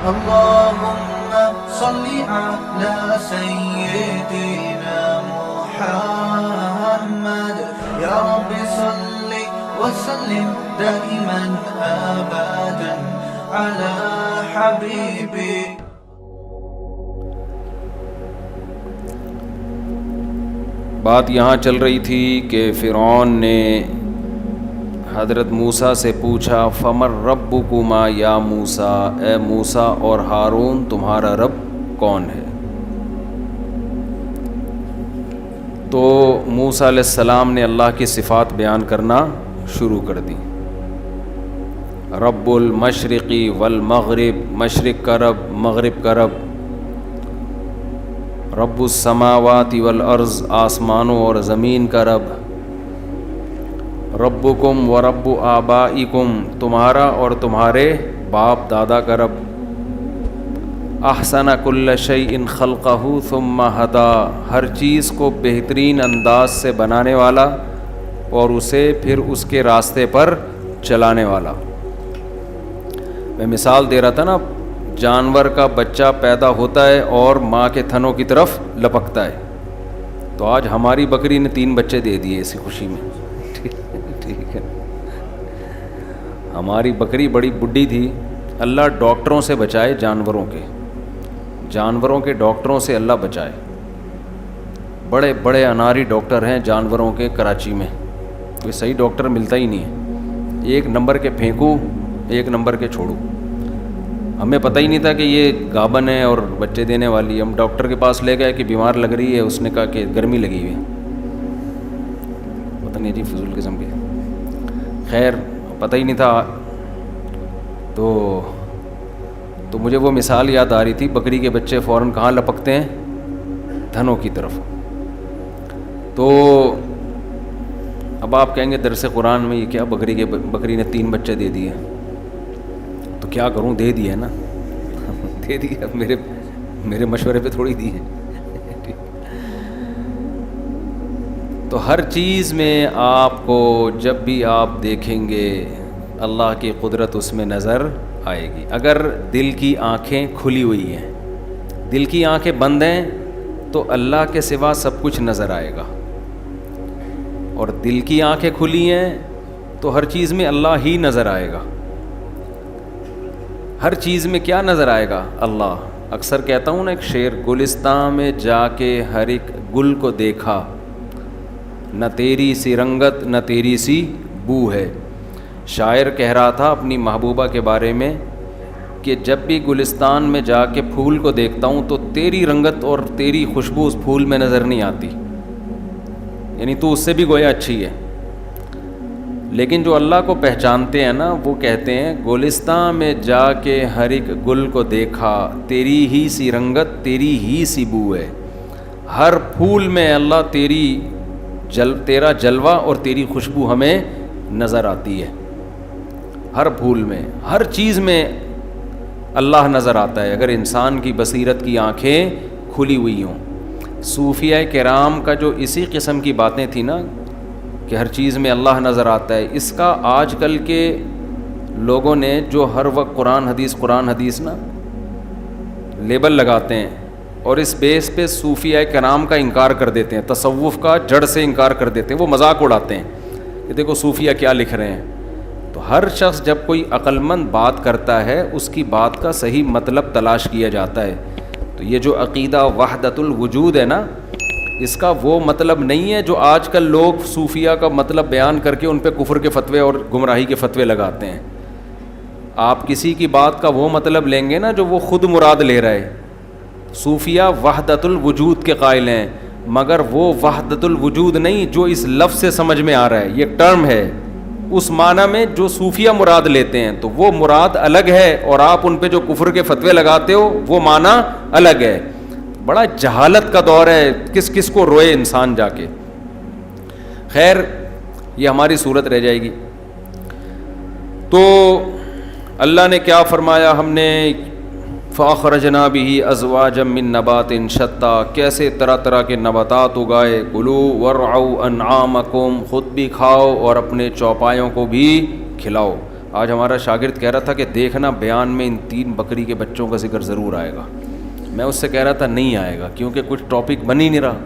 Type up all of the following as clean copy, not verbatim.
اللهم صل على سيدنا محمد يا رب صل وسلم دائما أبدا على حبيبي. بات یہاں چل رہی تھی کہ فرعون نے حضرت موسیٰ سے پوچھا فمر ربکما یا موسیٰ، اے موسیٰ اور ہارون تمہارا رب کون ہے؟ تو موسیٰ علیہ السلام نے اللہ کی صفات بیان کرنا شروع کر دی. رب المشرقی والمغرب، مشرق کا رب، مغرب کا رب. رب السماوات والارض، آسمانوں اور زمین کا رب. ربکم و رب آبائکم، تمہارا اور تمہارے باپ دادا کا رب. احسن کل شیء خلقہ ثم ہدا، ہر چیز کو بہترین انداز سے بنانے والا اور اسے پھر اس کے راستے پر چلانے والا. میں مثال دے رہا تھا نا، جانور کا بچہ پیدا ہوتا ہے اور ماں کے تھنوں کی طرف لپکتا ہے. تو آج ہماری بکری نے 3 بچے دے دیے اسی خوشی میں. ٹھیک ہے، ہماری بکری بڑی بڈھی تھی. اللہ ڈاکٹروں سے بچائے، جانوروں کے ڈاکٹروں سے اللہ بچائے. بڑے بڑے اناری ڈاکٹر ہیں جانوروں کے کراچی میں، کوئی صحیح ڈاکٹر ملتا ہی نہیں ہے. 1 نمبر کے پھینکوں، 1 نمبر کے چھوڑوں. ہمیں پتہ ہی نہیں تھا کہ یہ گابن ہے اور بچے دینے والی. ہم ڈاکٹر کے پاس لے گئے کہ بیمار لگ رہی ہے، اس نے کہا کہ گرمی لگی ہوئی ہے. پتہ نہیں جی، فضول قسم کے. خیر پتہ ہی نہیں تھا. تو مجھے وہ مثال یاد آ رہی تھی، بکری کے بچے فوراً کہاں لپکتے ہیں؟ دھنوں کی طرف. تو اب آپ کہیں گے درس قرآن میں یہ کیا، بکری نے 3 بچے دے دیے تو کیا کروں؟ دے دیے نا، دے دیے. اب میرے مشورے پہ تھوڑی دی ہے. تو ہر چیز میں آپ کو جب بھی آپ دیکھیں گے اللہ کی قدرت اس میں نظر آئے گی. اگر دل کی آنکھیں کھلی ہوئی ہیں، دل کی آنکھیں بند ہیں تو اللہ کے سوا سب کچھ نظر آئے گا. اور دل کی آنکھیں کھلی ہیں تو ہر چیز میں اللہ ہی نظر آئے گا. ہر چیز میں کیا نظر آئے گا؟ اللہ. اکثر کہتا ہوں نا ایک شعر، گلستان میں جا کے ہر ایک گل کو دیکھا، نہ تیری سی رنگت نہ تیری سی بو ہے. شاعر کہہ رہا تھا اپنی محبوبہ کے بارے میں کہ جب بھی گلستان میں جا کے پھول کو دیکھتا ہوں تو تیری رنگت اور تیری خوشبو اس پھول میں نظر نہیں آتی، یعنی تو اس سے بھی گویا اچھی ہے. لیکن جو اللہ کو پہچانتے ہیں نا، وہ کہتے ہیں گلستان میں جا کے ہر ایک گل کو دیکھا، تیری ہی سی رنگت تیری ہی سی بو ہے. ہر پھول میں اللہ تیرا جلوہ اور تیری خوشبو ہمیں نظر آتی ہے. ہر پھول میں، ہر چیز میں اللہ نظر آتا ہے اگر انسان کی بصیرت کی آنکھیں کھلی ہوئی ہوں. صوفیہ کرام کا جو اسی قسم کی باتیں تھیں نا کہ ہر چیز میں اللہ نظر آتا ہے، اس کا آج کل کے لوگوں نے جو ہر وقت قرآن حدیث نا لیبل لگاتے ہیں اور اس بیس پہ صوفیہ کرام کا انکار کر دیتے ہیں، تصوف کا جڑ سے انکار کر دیتے ہیں. وہ مذاق اڑاتے ہیں کہ دیکھو صوفیہ کیا لکھ رہے ہیں. تو ہر شخص جب کوئی عقل مند بات کرتا ہے اس کی بات کا صحیح مطلب تلاش کیا جاتا ہے. تو یہ جو عقیدہ وحدت الوجود ہے نا، اس کا وہ مطلب نہیں ہے جو آج کل لوگ صوفیہ کا مطلب بیان کر کے ان پہ کفر کے فتوے اور گمراہی کے فتوے لگاتے ہیں. آپ کسی کی بات کا وہ مطلب لیں گے نا جو وہ خود مراد لے رہا ہے. صوفیہ وحدت الوجود کے قائل ہیں، مگر وہ وحدت الوجود نہیں جو اس لفظ سے سمجھ میں آ رہا ہے. یہ ٹرم ہے اس معنی میں جو صوفیہ مراد لیتے ہیں، تو وہ مراد الگ ہے اور آپ ان پہ جو کفر کے فتوے لگاتے ہو وہ معنی الگ ہے. بڑا جہالت کا دور ہے، کس کو روئے انسان جا کے. خیر یہ ہماری صورت رہ جائے گی. تو اللہ نے کیا فرمایا، ہم نے فَأَخْرَجْنَا بِهِ أَزْوَاجًا مِّن نَبَاتٍ شَتَّىٰ، کیسے طرح طرح کے نباتات اگائے. کُلُوا وَارْعَوْا أَنْعَامَكُمْ، خود بھی کھاؤ اور اپنے چوپایوں کو بھی کھلاؤ. آج ہمارا شاگرد کہہ رہا تھا کہ دیکھنا بیان میں ان 3 بکری کے بچوں کا ذکر ضرور آئے گا. میں اس سے کہہ رہا تھا نہیں آئے گا, کیونکہ کچھ ٹاپک بن ہی نہیں رہا,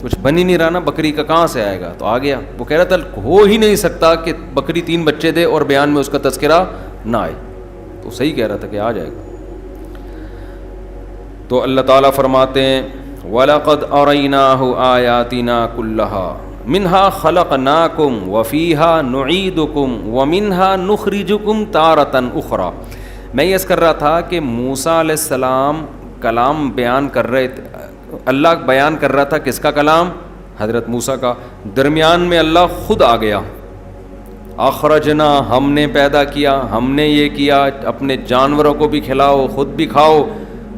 کچھ بن ہی نہیں رہا نا, بکری کا کہاں سے آئے گا. تو آ گیا, وہ کہہ رہا تھا ہو ہی نہیں سکتا کہ بکری 3 بچے دے اور بیان میں اس کا تذکرہ نہ آئے. تو صحیح کہہ رہا تھا کہ آ جائے گا. تو اللہ تعالیٰ فرماتے ہیں وَلَقَدْ أَرَيْنَاهُ آيَاتِنَا كُلَّهَا مِنْهَا خَلَقْنَاكُمْ وَفِيهَا نُعِيدُكُمْ وَمِنْهَا نُخْرِجُكُمْ تَارَةً أُخْرَى. میں یہ کر رہا تھا کہ موسیٰ علیہ السلام کلام بیان کر رہے تھے, اللہ بیان کر رہا تھا کس کا کلام؟ حضرت موسیٰ کا. درمیان میں اللہ خود آ گیا. اخرجنا, ہم نے پیدا کیا, ہم نے یہ کیا, اپنے جانوروں کو بھی کھلاؤ, خود بھی کھاؤ.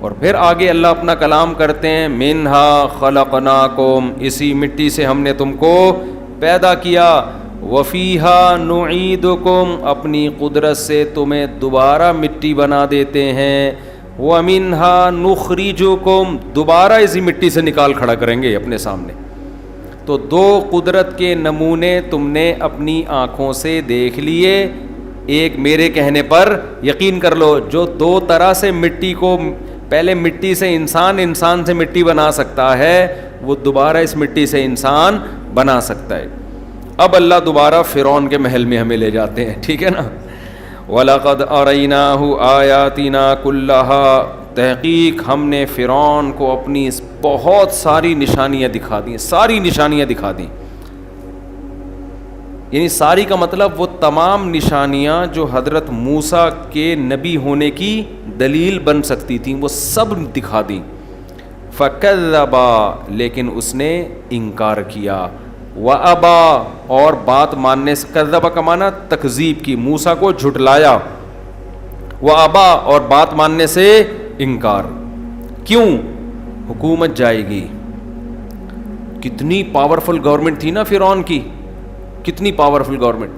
اور پھر آگے اللہ اپنا کلام کرتے ہیں منہا خلقناکم, اسی مٹی سے ہم نے تم کو پیدا کیا. وفیہا نعیدکم, اپنی قدرت سے تمہیں دوبارہ مٹی بنا دیتے ہیں. ومنہا نخرجکم, دوبارہ اسی مٹی سے نکال کھڑا کریں گے اپنے سامنے. تو 2 قدرت کے نمونے تم نے اپنی آنکھوں سے دیکھ لیے. ایک میرے کہنے پر یقین کر لو, جو 2 طرح سے مٹی کو, پہلے مٹی سے انسان, انسان سے مٹی بنا سکتا ہے, وہ دوبارہ اس مٹی سے انسان بنا سکتا ہے. اب اللہ دوبارہ فرعون کے محل میں ہمیں لے جاتے ہیں, ٹھیک ہے نا. وَلَقَدْ أَرَيْنَاهُ آيَاتِنَا كُلَّهَا, تحقیق ہم نے فرعون کو اپنی بہت ساری نشانیاں دکھا دیں, ساری نشانیاں دکھا دیں. یعنی ساری کا مطلب وہ تمام نشانیاں جو حضرت موسیٰ کے نبی ہونے کی دلیل بن سکتی تھیں, وہ سب دکھا دیں. فَكَذَّبَ, لیکن اس نے انکار کیا. وَأَبَى, اور بات ماننے سے, کذب کا معنی تکذیب کی, موسیٰ کو جھٹلایا. وَأَبَى, اور بات ماننے سے انکار. کیوں؟ حکومت جائے گی. کتنی پاورفل گورنمنٹ تھی نا فرعون کی, کتنی پاورفل گورنمنٹ.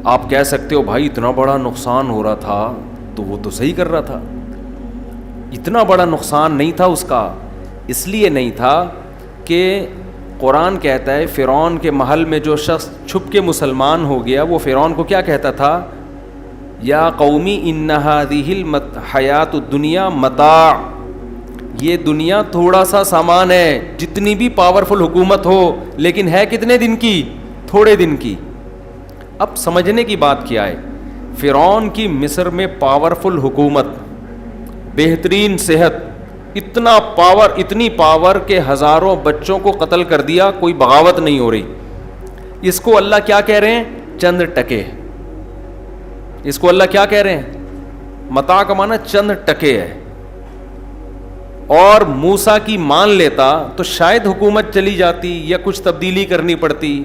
آپ کہہ سکتے ہو بھائی اتنا بڑا نقصان ہو رہا تھا تو وہ تو صحیح کر رہا تھا. اتنا بڑا نقصان نہیں تھا اس کا, اس لیے نہیں تھا کہ قرآن کہتا ہے فرعون کے محل میں جو شخص چھپ کے مسلمان ہو گیا, وہ فرعون کو کیا کہتا تھا؟ یا قومی ان ہذہ الحیات الدنیا متاع, یہ دنیا تھوڑا سا سامان ہے. جتنی بھی پاورفل حکومت ہو لیکن ہے کتنے دن کی؟ تھوڑے دن کی. اب سمجھنے کی بات کیا ہے, فرعون کی مصر میں پاورفل حکومت, بہترین صحت, اتنا پاور, اتنی پاور کہ ہزاروں بچوں کو قتل کر دیا, کوئی بغاوت نہیں ہو رہی. اس کو اللہ کیا کہہ رہے ہیں؟ چند ٹکے. اس کو اللہ کیا کہہ رہے ہیں؟ متاع کا معنی چند ٹکے ہے. اور موسیٰ کی مان لیتا تو شاید حکومت چلی جاتی یا کچھ تبدیلی کرنی پڑتی,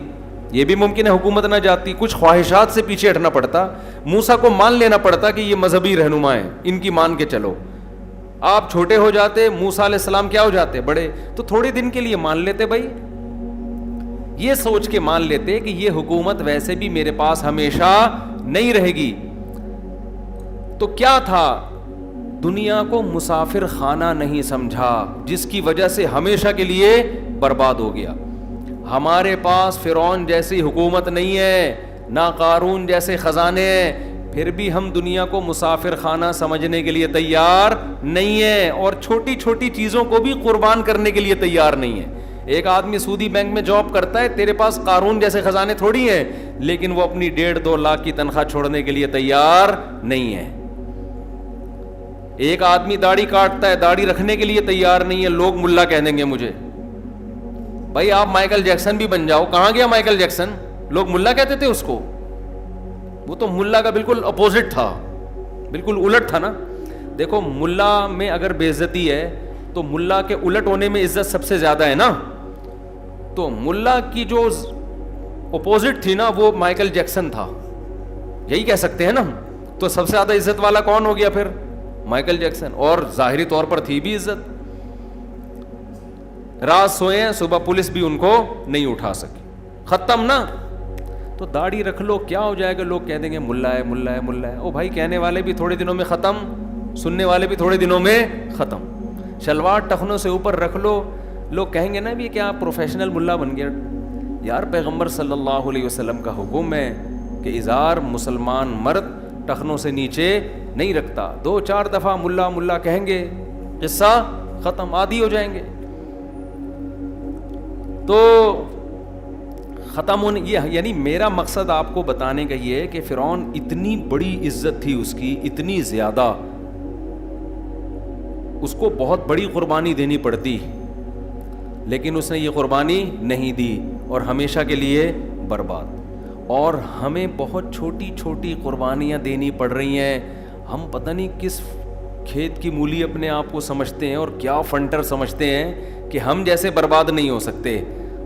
یہ بھی ممکن ہے حکومت نہ جاتی, کچھ خواہشات سے پیچھے ہٹنا پڑتا. موسیٰ کو مان لینا پڑتا کہ یہ مذہبی رہنما ہیں, ان کی مان کے چلو. آپ چھوٹے ہو جاتے, موسیٰ علیہ السلام کیا ہو جاتے؟ بڑے. تو تھوڑے دن کے لیے مان لیتے بھائی, یہ سوچ کے مان لیتے کہ یہ حکومت ویسے بھی میرے پاس ہمیشہ نہیں رہے گی. تو کیا تھا؟ دنیا کو مسافر خانہ نہیں سمجھا, جس کی وجہ سے ہمیشہ کے لیے برباد ہو گیا. ہمارے پاس فرعون جیسی حکومت نہیں ہے, نہ قارون جیسے خزانے ہیں, پھر بھی ہم دنیا کو مسافر خانہ سمجھنے کے لیے تیار نہیں ہیں, اور چھوٹی چھوٹی چیزوں کو بھی قربان کرنے کے لیے تیار نہیں ہیں. ایک آدمی سودی بینک میں جاب کرتا ہے, تیرے پاس قارون جیسے خزانے تھوڑی ہیں, لیکن وہ اپنی 1.5-2 لاکھ کی تنخواہ چھوڑنے کے لیے تیار نہیں ہے. ایک آدمی داڑھی کاٹتا ہے, داڑھی رکھنے کے لیے تیار نہیں ہے. لوگ ملا کہہ دیں گے مجھے, بھائی آپ مائیکل جیکسن بھی بن جاؤ. کہاں گیا مائیکل جیکسن؟ لوگ ملا کہتے تھے اس کو. وہ تو ملا کا بالکل اپوزٹ تھا, بالکل الٹ تھا نا. دیکھو ملا میں اگر بے عزتی ہے تو ملا کے الٹ ہونے میں عزت سب سے زیادہ ہے نا. تو ملا کی جو اپوزٹ تھی نا وہ مائیکل جیکسن تھا, یہی کہہ سکتے ہیں نا. تو سب سے زیادہ عزت والا کون ہو گیا پھر؟ Michael Jackson. اور ظاہری طور پر تھی بھی عزت. رات سوئے ہیں, صبح پولیس بھی ان کو نہیں اٹھا سکی, ختم نا. تو داڑھی رکھ لو, کیا ہو جائے گا؟ لوگ کہہ دیں گے ملا ہے ملا ہے ملا ہے. او بھائی کہنے والے بھی تھوڑے دنوں میں ختم, سننے والے بھی تھوڑے دنوں میں ختم. شلوار ٹخنوں سے اوپر رکھ لو, لوگ کہیں گے نا بھی کیا پروفیشنل ملا بن گیا. یار پیغمبر صلی اللہ علیہ وسلم کا حکم ہے کہ ازار مسلمان مرد ٹخنوں سے نیچے نہیں رکھتا. 2-4 دفعہ ملا ملا کہیں گے, قصہ ختم, عادی ہو جائیں گے. تو ختم ہونے, یہ یعنی میرا مقصد آپ کو بتانے کا یہ ہے کہ فرعون اتنی بڑی عزت تھی اس کی, اتنی زیادہ, اس کو بہت بڑی قربانی دینی پڑتی, لیکن اس نے یہ قربانی نہیں دی اور ہمیشہ کے لیے برباد. اور ہمیں بہت چھوٹی چھوٹی قربانیاں دینی پڑ رہی ہیں. ہم پتہ نہیں کس کھیت کی مولی اپنے آپ کو سمجھتے ہیں اور کیا فنٹر سمجھتے ہیں کہ ہم جیسے برباد نہیں ہو سکتے.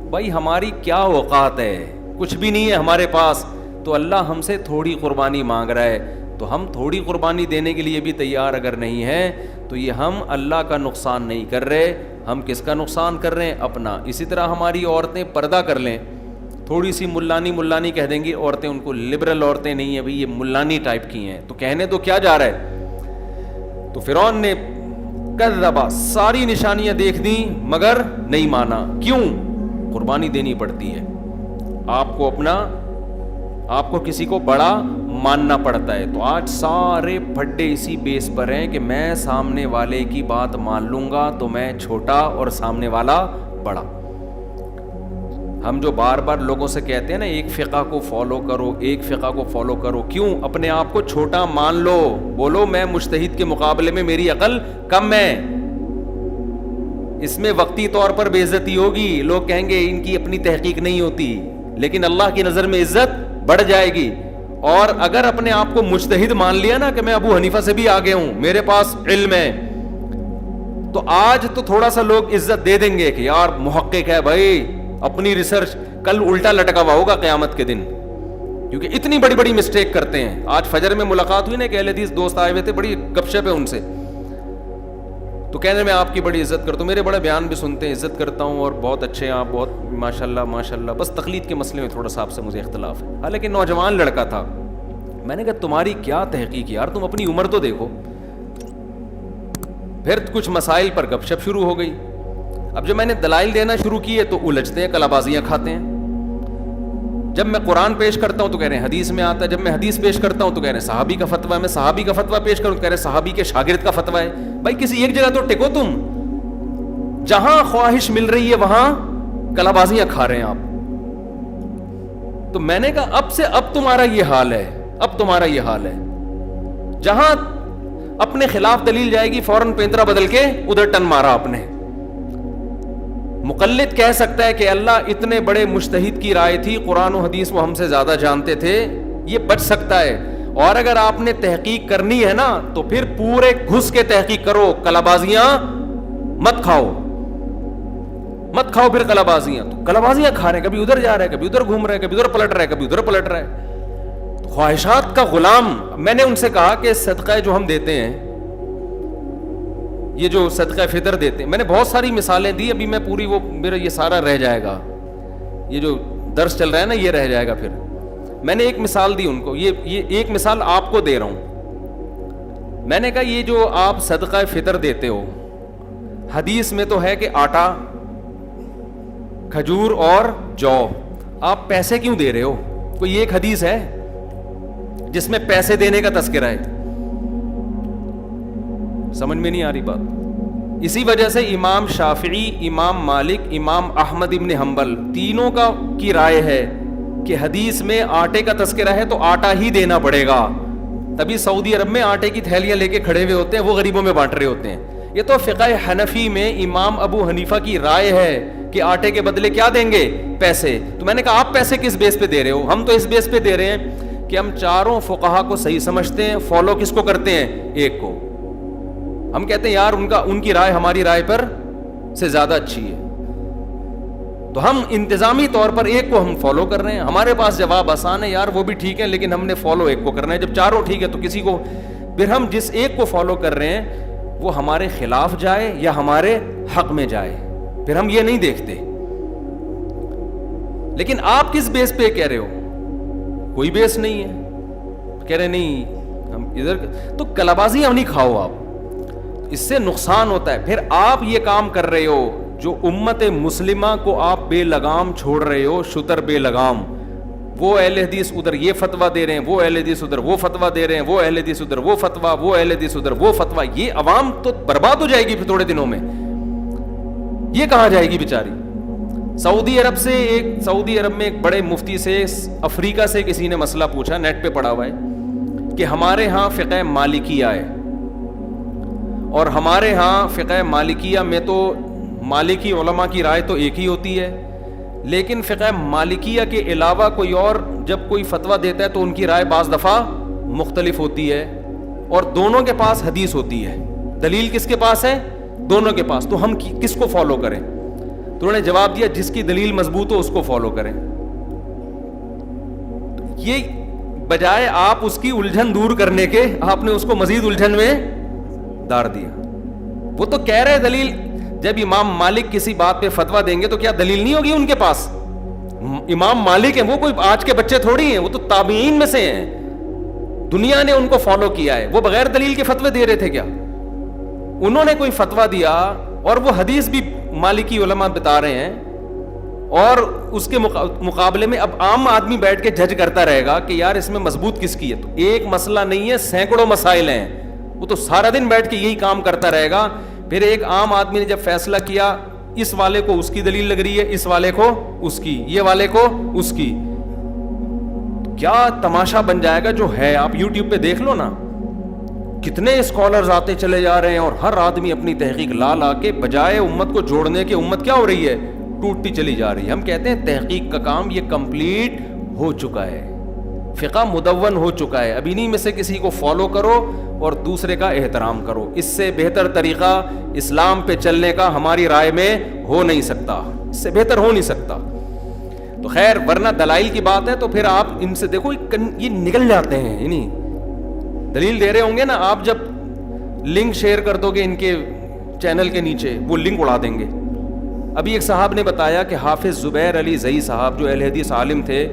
بھائی ہماری کیا اوقات ہے, کچھ بھی نہیں ہے ہمارے پاس, تو اللہ ہم سے تھوڑی قربانی مانگ رہا ہے, تو ہم تھوڑی قربانی دینے کے لیے بھی تیار اگر نہیں ہیں تو یہ ہم اللہ کا نقصان نہیں کر رہے, ہم کس کا نقصان کر رہے ہیں؟ اپنا. اسی طرح ہماری عورتیں پردہ کر لیں, تھوڑی سی ملانی کہہ دیں گی عورتیں, ان کو لبرل عورتیں نہیں ہیں بھئی, یہ ملانی ٹائپ کی ہیں, تو کہنے تو کیا جا رہا ہے. تو فرعون نے کذبا, ساری نشانیاں دیکھ دیں مگر نہیں مانا. کیوں؟ قربانی دینی پڑتی ہے, آپ کو اپنا, آپ کو کسی کو بڑا ماننا پڑتا ہے. تو آج سارے پھڈے اسی بیس پر ہیں کہ میں سامنے والے کی بات مان لوں گا تو میں چھوٹا اور سامنے والا بڑا. ہم جو بار بار لوگوں سے کہتے ہیں نا ایک فقہ کو فالو کرو, ایک فقہ کو فالو کرو, کیوں؟ اپنے آپ کو چھوٹا مان لو, بولو میں مجتہد کے مقابلے میں میری عقل کم ہے. اس میں وقتی طور پر بے عزتی ہوگی, لوگ کہیں گے ان کی اپنی تحقیق نہیں ہوتی, لیکن اللہ کی نظر میں عزت بڑھ جائے گی. اور اگر اپنے آپ کو مجتہد مان لیا نا کہ میں ابو حنیفہ سے بھی آگے ہوں, میرے پاس علم ہے, تو آج تو تھوڑا سا لوگ عزت دے دیں گے کہ یار محقق ہے بھائی, اپنی ریسرچ, کل الٹا لٹکا ہوا ہوگا قیامت کے دن, کیونکہ اتنی بڑی بڑی مسٹیک کرتے ہیں. آج فجر میں ملاقات ہوئی نا کہ اہل حدیث دوست آئے ہوئے تھے, بڑی گپ شپ ہے ان سے, تو کہنے میں آپ کی بڑی عزت کرتا ہوں, میرے بڑے بیان بھی سنتے ہیں, عزت کرتا ہوں اور بہت اچھے ہیں آپ, بہت ماشاءاللہ, بس تقلید کے مسئلے میں تھوڑا سا آپ سے مجھے اختلاف ہے. حالانکہ نوجوان لڑکا تھا. میں نے کہا تمہاری کیا تحقیق یار, تم اپنی عمر تو دیکھو. پھر کچھ مسائل پر گپ شپ شروع ہو گئی. اب جب میں نے دلائل دینا شروع کیے تو الجھتے ہیں, کلا بازیاں کھاتے ہیں. جب میں قرآن پیش کرتا ہوں تو کہہ رہے ہیں حدیث میں آتا ہے, جب میں حدیث پیش کرتا ہوں تو کہہ رہے ہیں صحابی کا فتویٰ ہے, میں صحابی کا فتویٰ پیش کروں تو کہہ رہے ہیں صحابی کے شاگرد کا فتویٰ ہے. بھائی کسی ایک جگہ تو ٹکو, تم جہاں خواہش مل رہی ہے وہاں کلا بازیاں کھا رہے ہیں آپ. تو میں نے کہا اب سے اب تمہارا یہ حال ہے, اب تمہارا یہ حال ہے, جہاں اپنے خلاف دلیل جائے گی فوراً پینترا بدل کے ادھر ٹن مارا آپ نے. مقلد کہہ سکتا ہے کہ اللہ اتنے بڑے مجتہد کی رائے تھی, قرآن و حدیث وہ ہم سے زیادہ جانتے تھے, یہ بچ سکتا ہے. اور اگر آپ نے تحقیق کرنی ہے نا تو پھر پورے گھس کے تحقیق کرو, کلابازیاں مت کھاؤ, مت کھاؤ پھر کلابازیاں. تو کلابازیاں کھا رہے ہیں, کبھی ادھر جا رہے ہیں, کبھی ادھر گھوم رہے ہیں, کبھی ادھر پلٹ رہے ہیں, کبھی ادھر پلٹ رہے ہیں. خواہشات کا غلام. میں نے ان سے کہا کہ صدقہ جو ہم دیتے ہیں, یہ جو صدقہ فطر دیتے ہیں, میں نے بہت ساری مثالیں دی, ابھی میں پوری وہ میرا یہ سارا رہ جائے گا, یہ جو درس چل رہا ہے نا یہ رہ جائے گا. پھر میں نے ایک مثال دی ان کو, یہ ایک مثال آپ کو دے رہا ہوں. میں نے کہا یہ جو آپ صدقہ فطر دیتے ہو, حدیث میں تو ہے کہ آٹا, کھجور اور جو, آپ پیسے کیوں دے رہے ہو؟ کوئی ایک حدیث ہے جس میں پیسے دینے کا تذکرہ ہے؟ سمجھ میں نہیں آ رہی بات. اسی وجہ سے امام شافعی, امام مالک, امام احمد ابن حنبل تینوں کی رائے ہے کہ حدیث میں آٹے کا تذکرہ ہے تو آٹا ہی دینا پڑے گا. تبھی سعودی عرب میں آٹے کی تھیلیاں لے کے کھڑے ہوئے ہوتے ہیں, وہ غریبوں میں بانٹ رہے ہوتے ہیں. یہ تو فقہ حنفی میں امام ابو حنیفہ کی رائے ہے کہ آٹے کے بدلے کیا دیں گے؟ پیسے. تو میں نے کہا آپ پیسے کس بیس پہ دے رہے ہو؟ ہم تو اس بیس پہ دے رہے ہیں کہ ہم چاروں فقہا کو صحیح سمجھتے ہیں, فالو کس کو کرتے ہیں؟ ایک کو. ہم کہتے ہیں یار ان کی رائے ہماری رائے پر سے زیادہ اچھی ہے, تو ہم انتظامی طور پر ایک کو ہم فالو کر رہے ہیں. ہمارے پاس جواب آسان ہے, یار وہ بھی ٹھیک ہے لیکن ہم نے فالو ایک کو کرنا ہے. جب چاروں ٹھیک ہے تو کسی کو, پھر ہم جس ایک کو فالو کر رہے ہیں وہ ہمارے خلاف جائے یا ہمارے حق میں جائے, پھر ہم یہ نہیں دیکھتے. لیکن آپ کس بیس پہ کہہ رہے ہو؟ کوئی بیس نہیں ہے. کہہ رہے نہیں ہم ادھر, تو کلابازی ہم نہیں کھاؤ آپ, اس سے نقصان ہوتا ہے. پھر آپ یہ کام کر رہے ہو جو امت مسلمہ کو آپ بے لگام چھوڑ رہے ہو, شتر بے لگام. وہ اہل حدیث ادھر یہ فتویٰ دے رہے ہیں, وہ اہل حدیث ادھر وہ فتویٰ دے رہے ہیں, وہ اہل حدیث ادھر وہ فتویٰ, وہ اہل حدیث ادھر وہ فتویٰ. یہ عوام تو برباد ہو جائے گی پھر تھوڑے دنوں میں. یہ کہاں جائے گی بیچاری؟ سعودی عرب میں ایک بڑے مفتی سے افریقہ سے کسی نے مسئلہ پوچھا, نیٹ پہ پڑا ہوا ہے, کہ ہمارے ہاں فقہ مالکیہ ہے, اور ہمارے ہاں فقہ مالکیہ میں تو مالکی علماء کی رائے تو ایک ہی ہوتی ہے, لیکن فقہ مالکیہ کے علاوہ کوئی اور جب کوئی فتویٰ دیتا ہے تو ان کی رائے بعض دفعہ مختلف ہوتی ہے, اور دونوں کے پاس حدیث ہوتی ہے. دلیل کس کے پاس ہے؟ دونوں کے پاس. تو ہم کس کو فالو کریں؟ تو انہوں نے جواب دیا جس کی دلیل مضبوط ہو اس کو فالو کریں. یہ بجائے آپ اس کی الجھن دور کرنے کے, آپ نے اس کو مزید الجھن میں ڈال دیا. وہ تو کہہ رہے دلیل, جب امام مالک کسی بات پہ فتویٰ دیں گے تو کیا دلیل نہیں ہوگی ان کے پاس؟ امام مالک ہیں, وہ کوئی آج کے بچے تھوڑی ہیں, وہ تو تابعین میں سے ہیں, دنیا نے ان کو فالو کیا ہے. وہ بغیر دلیل کے فتوے دے رہے تھے کیا؟ انہوں نے کوئی فتویٰ دیا اور وہ حدیث بھی مالکی علماء بتا رہے ہیں, اور اس کے مقابلے میں اب عام آدمی بیٹھ کے جج کرتا رہے گا کہ یار اس میں مضبوط کس کی ہے. تو ایک مسئلہ نہیں ہے, سینکڑوں مسائل ہیں, وہ تو سارا دن بیٹھ کے یہی کام کرتا رہے گا. پھر ایک عام آدمی نے جب فیصلہ کیا, اس والے کو اس کی دلیل لگ رہی ہے, اس والے کو اس کی, یہ والے کو اس کی, تو کیا تماشا بن جائے گا جو ہے. آپ یوٹیوب پہ دیکھ لو نا, کتنے اسکالرز آتے چلے جا رہے ہیں, اور ہر آدمی اپنی تحقیق لا کے بجائے امت کو جوڑنے کے, امت کیا ہو رہی ہے؟ ٹوٹتی چلی جا رہی ہے. ہم کہتے ہیں تحقیق کا کام یہ کمپلیٹ ہو چکا ہے, فقہ مدون ہو چکا ہے. اب انہی میں سے کسی کو فالو کرو اور دوسرے کا احترام کرو. اس سے بہتر طریقہ اسلام پہ چلنے کا ہماری رائے میں ہو نہیں سکتا, اس سے بہتر ہو نہیں سکتا. تو خیر, ورنہ دلائل کی بات ہے تو پھر آپ ان سے دیکھو, یہ نکل جاتے ہیں. یعنی دلیل دے رہے ہوں گے نا, آپ جب لنک شیئر کر دو گے ان کے چینل کے نیچے, وہ لنک اڑا دیں گے. ابھی ایک صاحب نے بتایا کہ حافظ زبیر علی زئی صاحب جو اہل حدیث عالم تھے,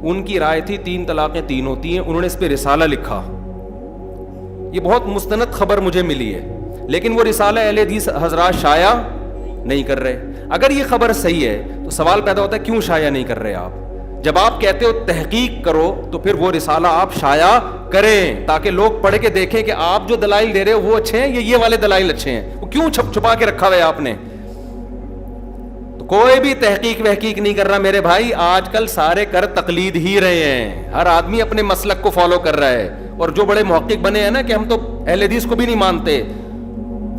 ان کی رائے تھی 3 طلاقیں 3 ہوتی ہیں. انہوں نے اس پہ رسالہ لکھا, یہ بہت مستند خبر مجھے ملی ہے, لیکن وہ رسالہ اہل حدیث حضرات شائع نہیں کر رہے. اگر یہ خبر صحیح ہے تو سوال پیدا ہوتا ہے کیوں شائع نہیں کر رہے آپ؟ جب آپ کہتے ہو تحقیق کرو تو پھر وہ رسالہ آپ شائع کریں, تاکہ لوگ پڑھ کے دیکھیں کہ آپ جو دلائل دے رہے ہو وہ اچھے ہیں یا یہ والے دلائل اچھے ہیں. وہ کیوں چھپا کے رکھا ہوا ہے آپ نے؟ تو کوئی بھی تحقیق وحقیق نہیں کر رہا میرے بھائی. آج کل سارے کر تقلید ہی رہے ہیں, ہر آدمی اپنے مسلک کو فالو کر رہا ہے. اور جو بڑے محقق بنے ہیں نا کہ ہم تو اہل حدیث کو بھی نہیں مانتے,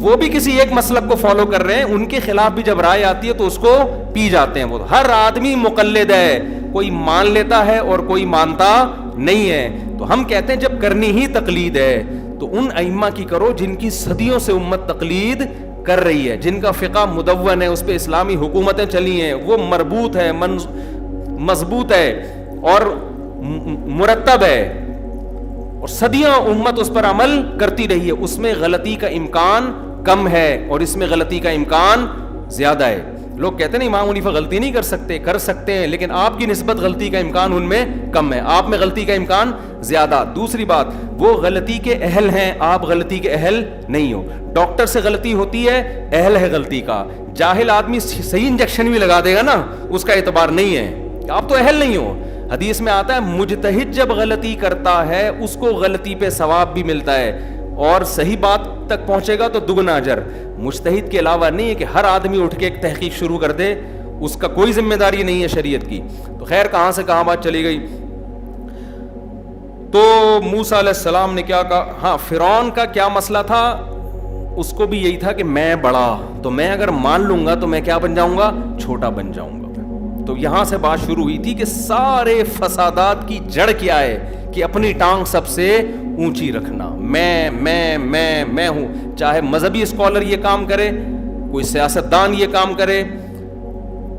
وہ بھی کسی ایک مسلک کو فالو کر رہے ہیں. ان کے خلاف بھی جب رائے آتی ہے تو اس کو پی جاتے ہیں. وہ ہر آدمی مقلد ہے, کوئی مان لیتا ہے اور کوئی مانتا نہیں ہے. تو ہم کہتے ہیں جب کرنی ہی تقلید ہے تو ان ائمہ کی کرو جن کی صدیوں سے امت تقلید کر رہی ہے, جن کا فقہ مدون ہے, اس پہ اسلامی حکومتیں چلی ہیں, وہ مربوط ہے, مضبوط ہے اور مرتب ہے, اور صدیاں امت اس پر عمل کرتی رہی ہے. اس میں غلطی کا امکان کم ہے اور اس میں غلطی کا امکان زیادہ ہے. لوگ کہتے ہیں امام حنیفہ غلطی نہیں کر سکتے ہیں, لیکن آپ کی نسبت غلطی کا امکان ان میں کم ہے, آپ میں غلطی کا امکان زیادہ. دوسری بات, وہ غلطی کے اہل ہیں, آپ غلطی کے اہل نہیں ہو. ڈاکٹر سے غلطی ہوتی ہے, اہل ہے غلطی کا. جاہل آدمی صحیح انجیکشن بھی لگا دے گا نا, اس کا اعتبار نہیں ہے, آپ تو اہل نہیں ہو. حدیث میں آتا ہے مجتہد جب غلطی کرتا ہے اس کو غلطی پہ ثواب بھی ملتا ہے, اور صحیح بات تک پہنچے گا تو دگنا اجر. مجتہد کے علاوہ نہیں ہے کہ ہر آدمی اٹھ کے ایک تحقیق شروع کر دے, اس کا کوئی ذمہ داری نہیں ہے شریعت کی. تو خیر, کہاں سے کہاں بات چلی گئی. تو موسیٰ علیہ السلام نے کیا کہا؟ ہاں, فرعون کا کیا مسئلہ تھا؟ اس کو بھی یہی تھا کہ میں بڑا, تو میں اگر مان لوں گا تو میں کیا بن جاؤں گا؟ چھوٹا بن جاؤں گا. تو یہاں سے بات شروع ہوئی تھی کہ سارے فسادات کی جڑ کیا ہے کہ اپنی ٹانگ سب سے اونچی رکھنا. میں ہوں. چاہے مذہبی اسکالر یہ کام کرے, کوئی سیاستدان یہ کام کرے,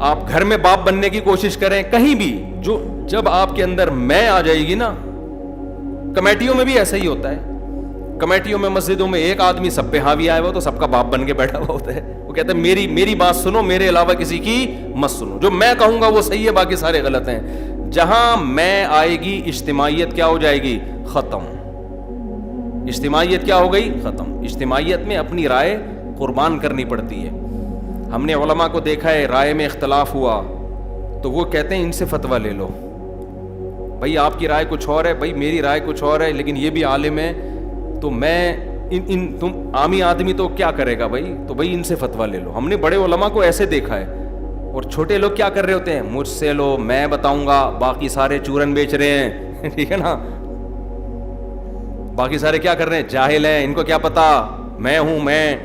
آپ گھر میں باپ بننے کی کوشش کریں, کہیں بھی جب آپ کے اندر میں آ جائے گی نا, کمیٹیوں میں بھی ایسا ہی ہوتا ہے. کمیٹیوں میں, مسجدوں میں ایک آدمی سب پہ حاوی آیا ہوا تو سب کا باپ بن کے بیٹھا ہوا ہوتا ہے. وہ کہتا ہے میری بات سنو, میرے علاوہ کسی کی مت سنو, جو میں کہوں گا وہ صحیح ہے, باقی سارے غلط ہیں. جہاں میں آئے گی اجتماعیت کیا ہو جائے گی؟ ختم. اجتماعیت کیا ہو گئی؟ ختم. اجتماعیت میں اپنی رائے قربان کرنی پڑتی ہے. ہم نے علماء کو دیکھا ہے, رائے میں اختلاف ہوا تو وہ کہتے ہیں ان سے فتویٰ لے لو, بھائی آپ کی رائے کچھ اور ہے, بھائی میری رائے کچھ اور ہے, لیکن یہ بھی عالم ہے, تو میں تم عامی آدمی تو کیا کرے گا بھائی, تو بھائی ان سے فتویٰ لے لو. ہم نے بڑے علماء کو ایسے دیکھا ہے, اور چھوٹے لوگ کیا کر رہے ہوتے ہیں, مجھ سے لو, میں بتاؤں گا, باقی سارے چورن بیچ رہے ہیں, ٹھیک ہے نا, باقی سارے کیا کر رہے ہیں, جاہل ہیں, ان کو کیا پتا, میں ہوں میں.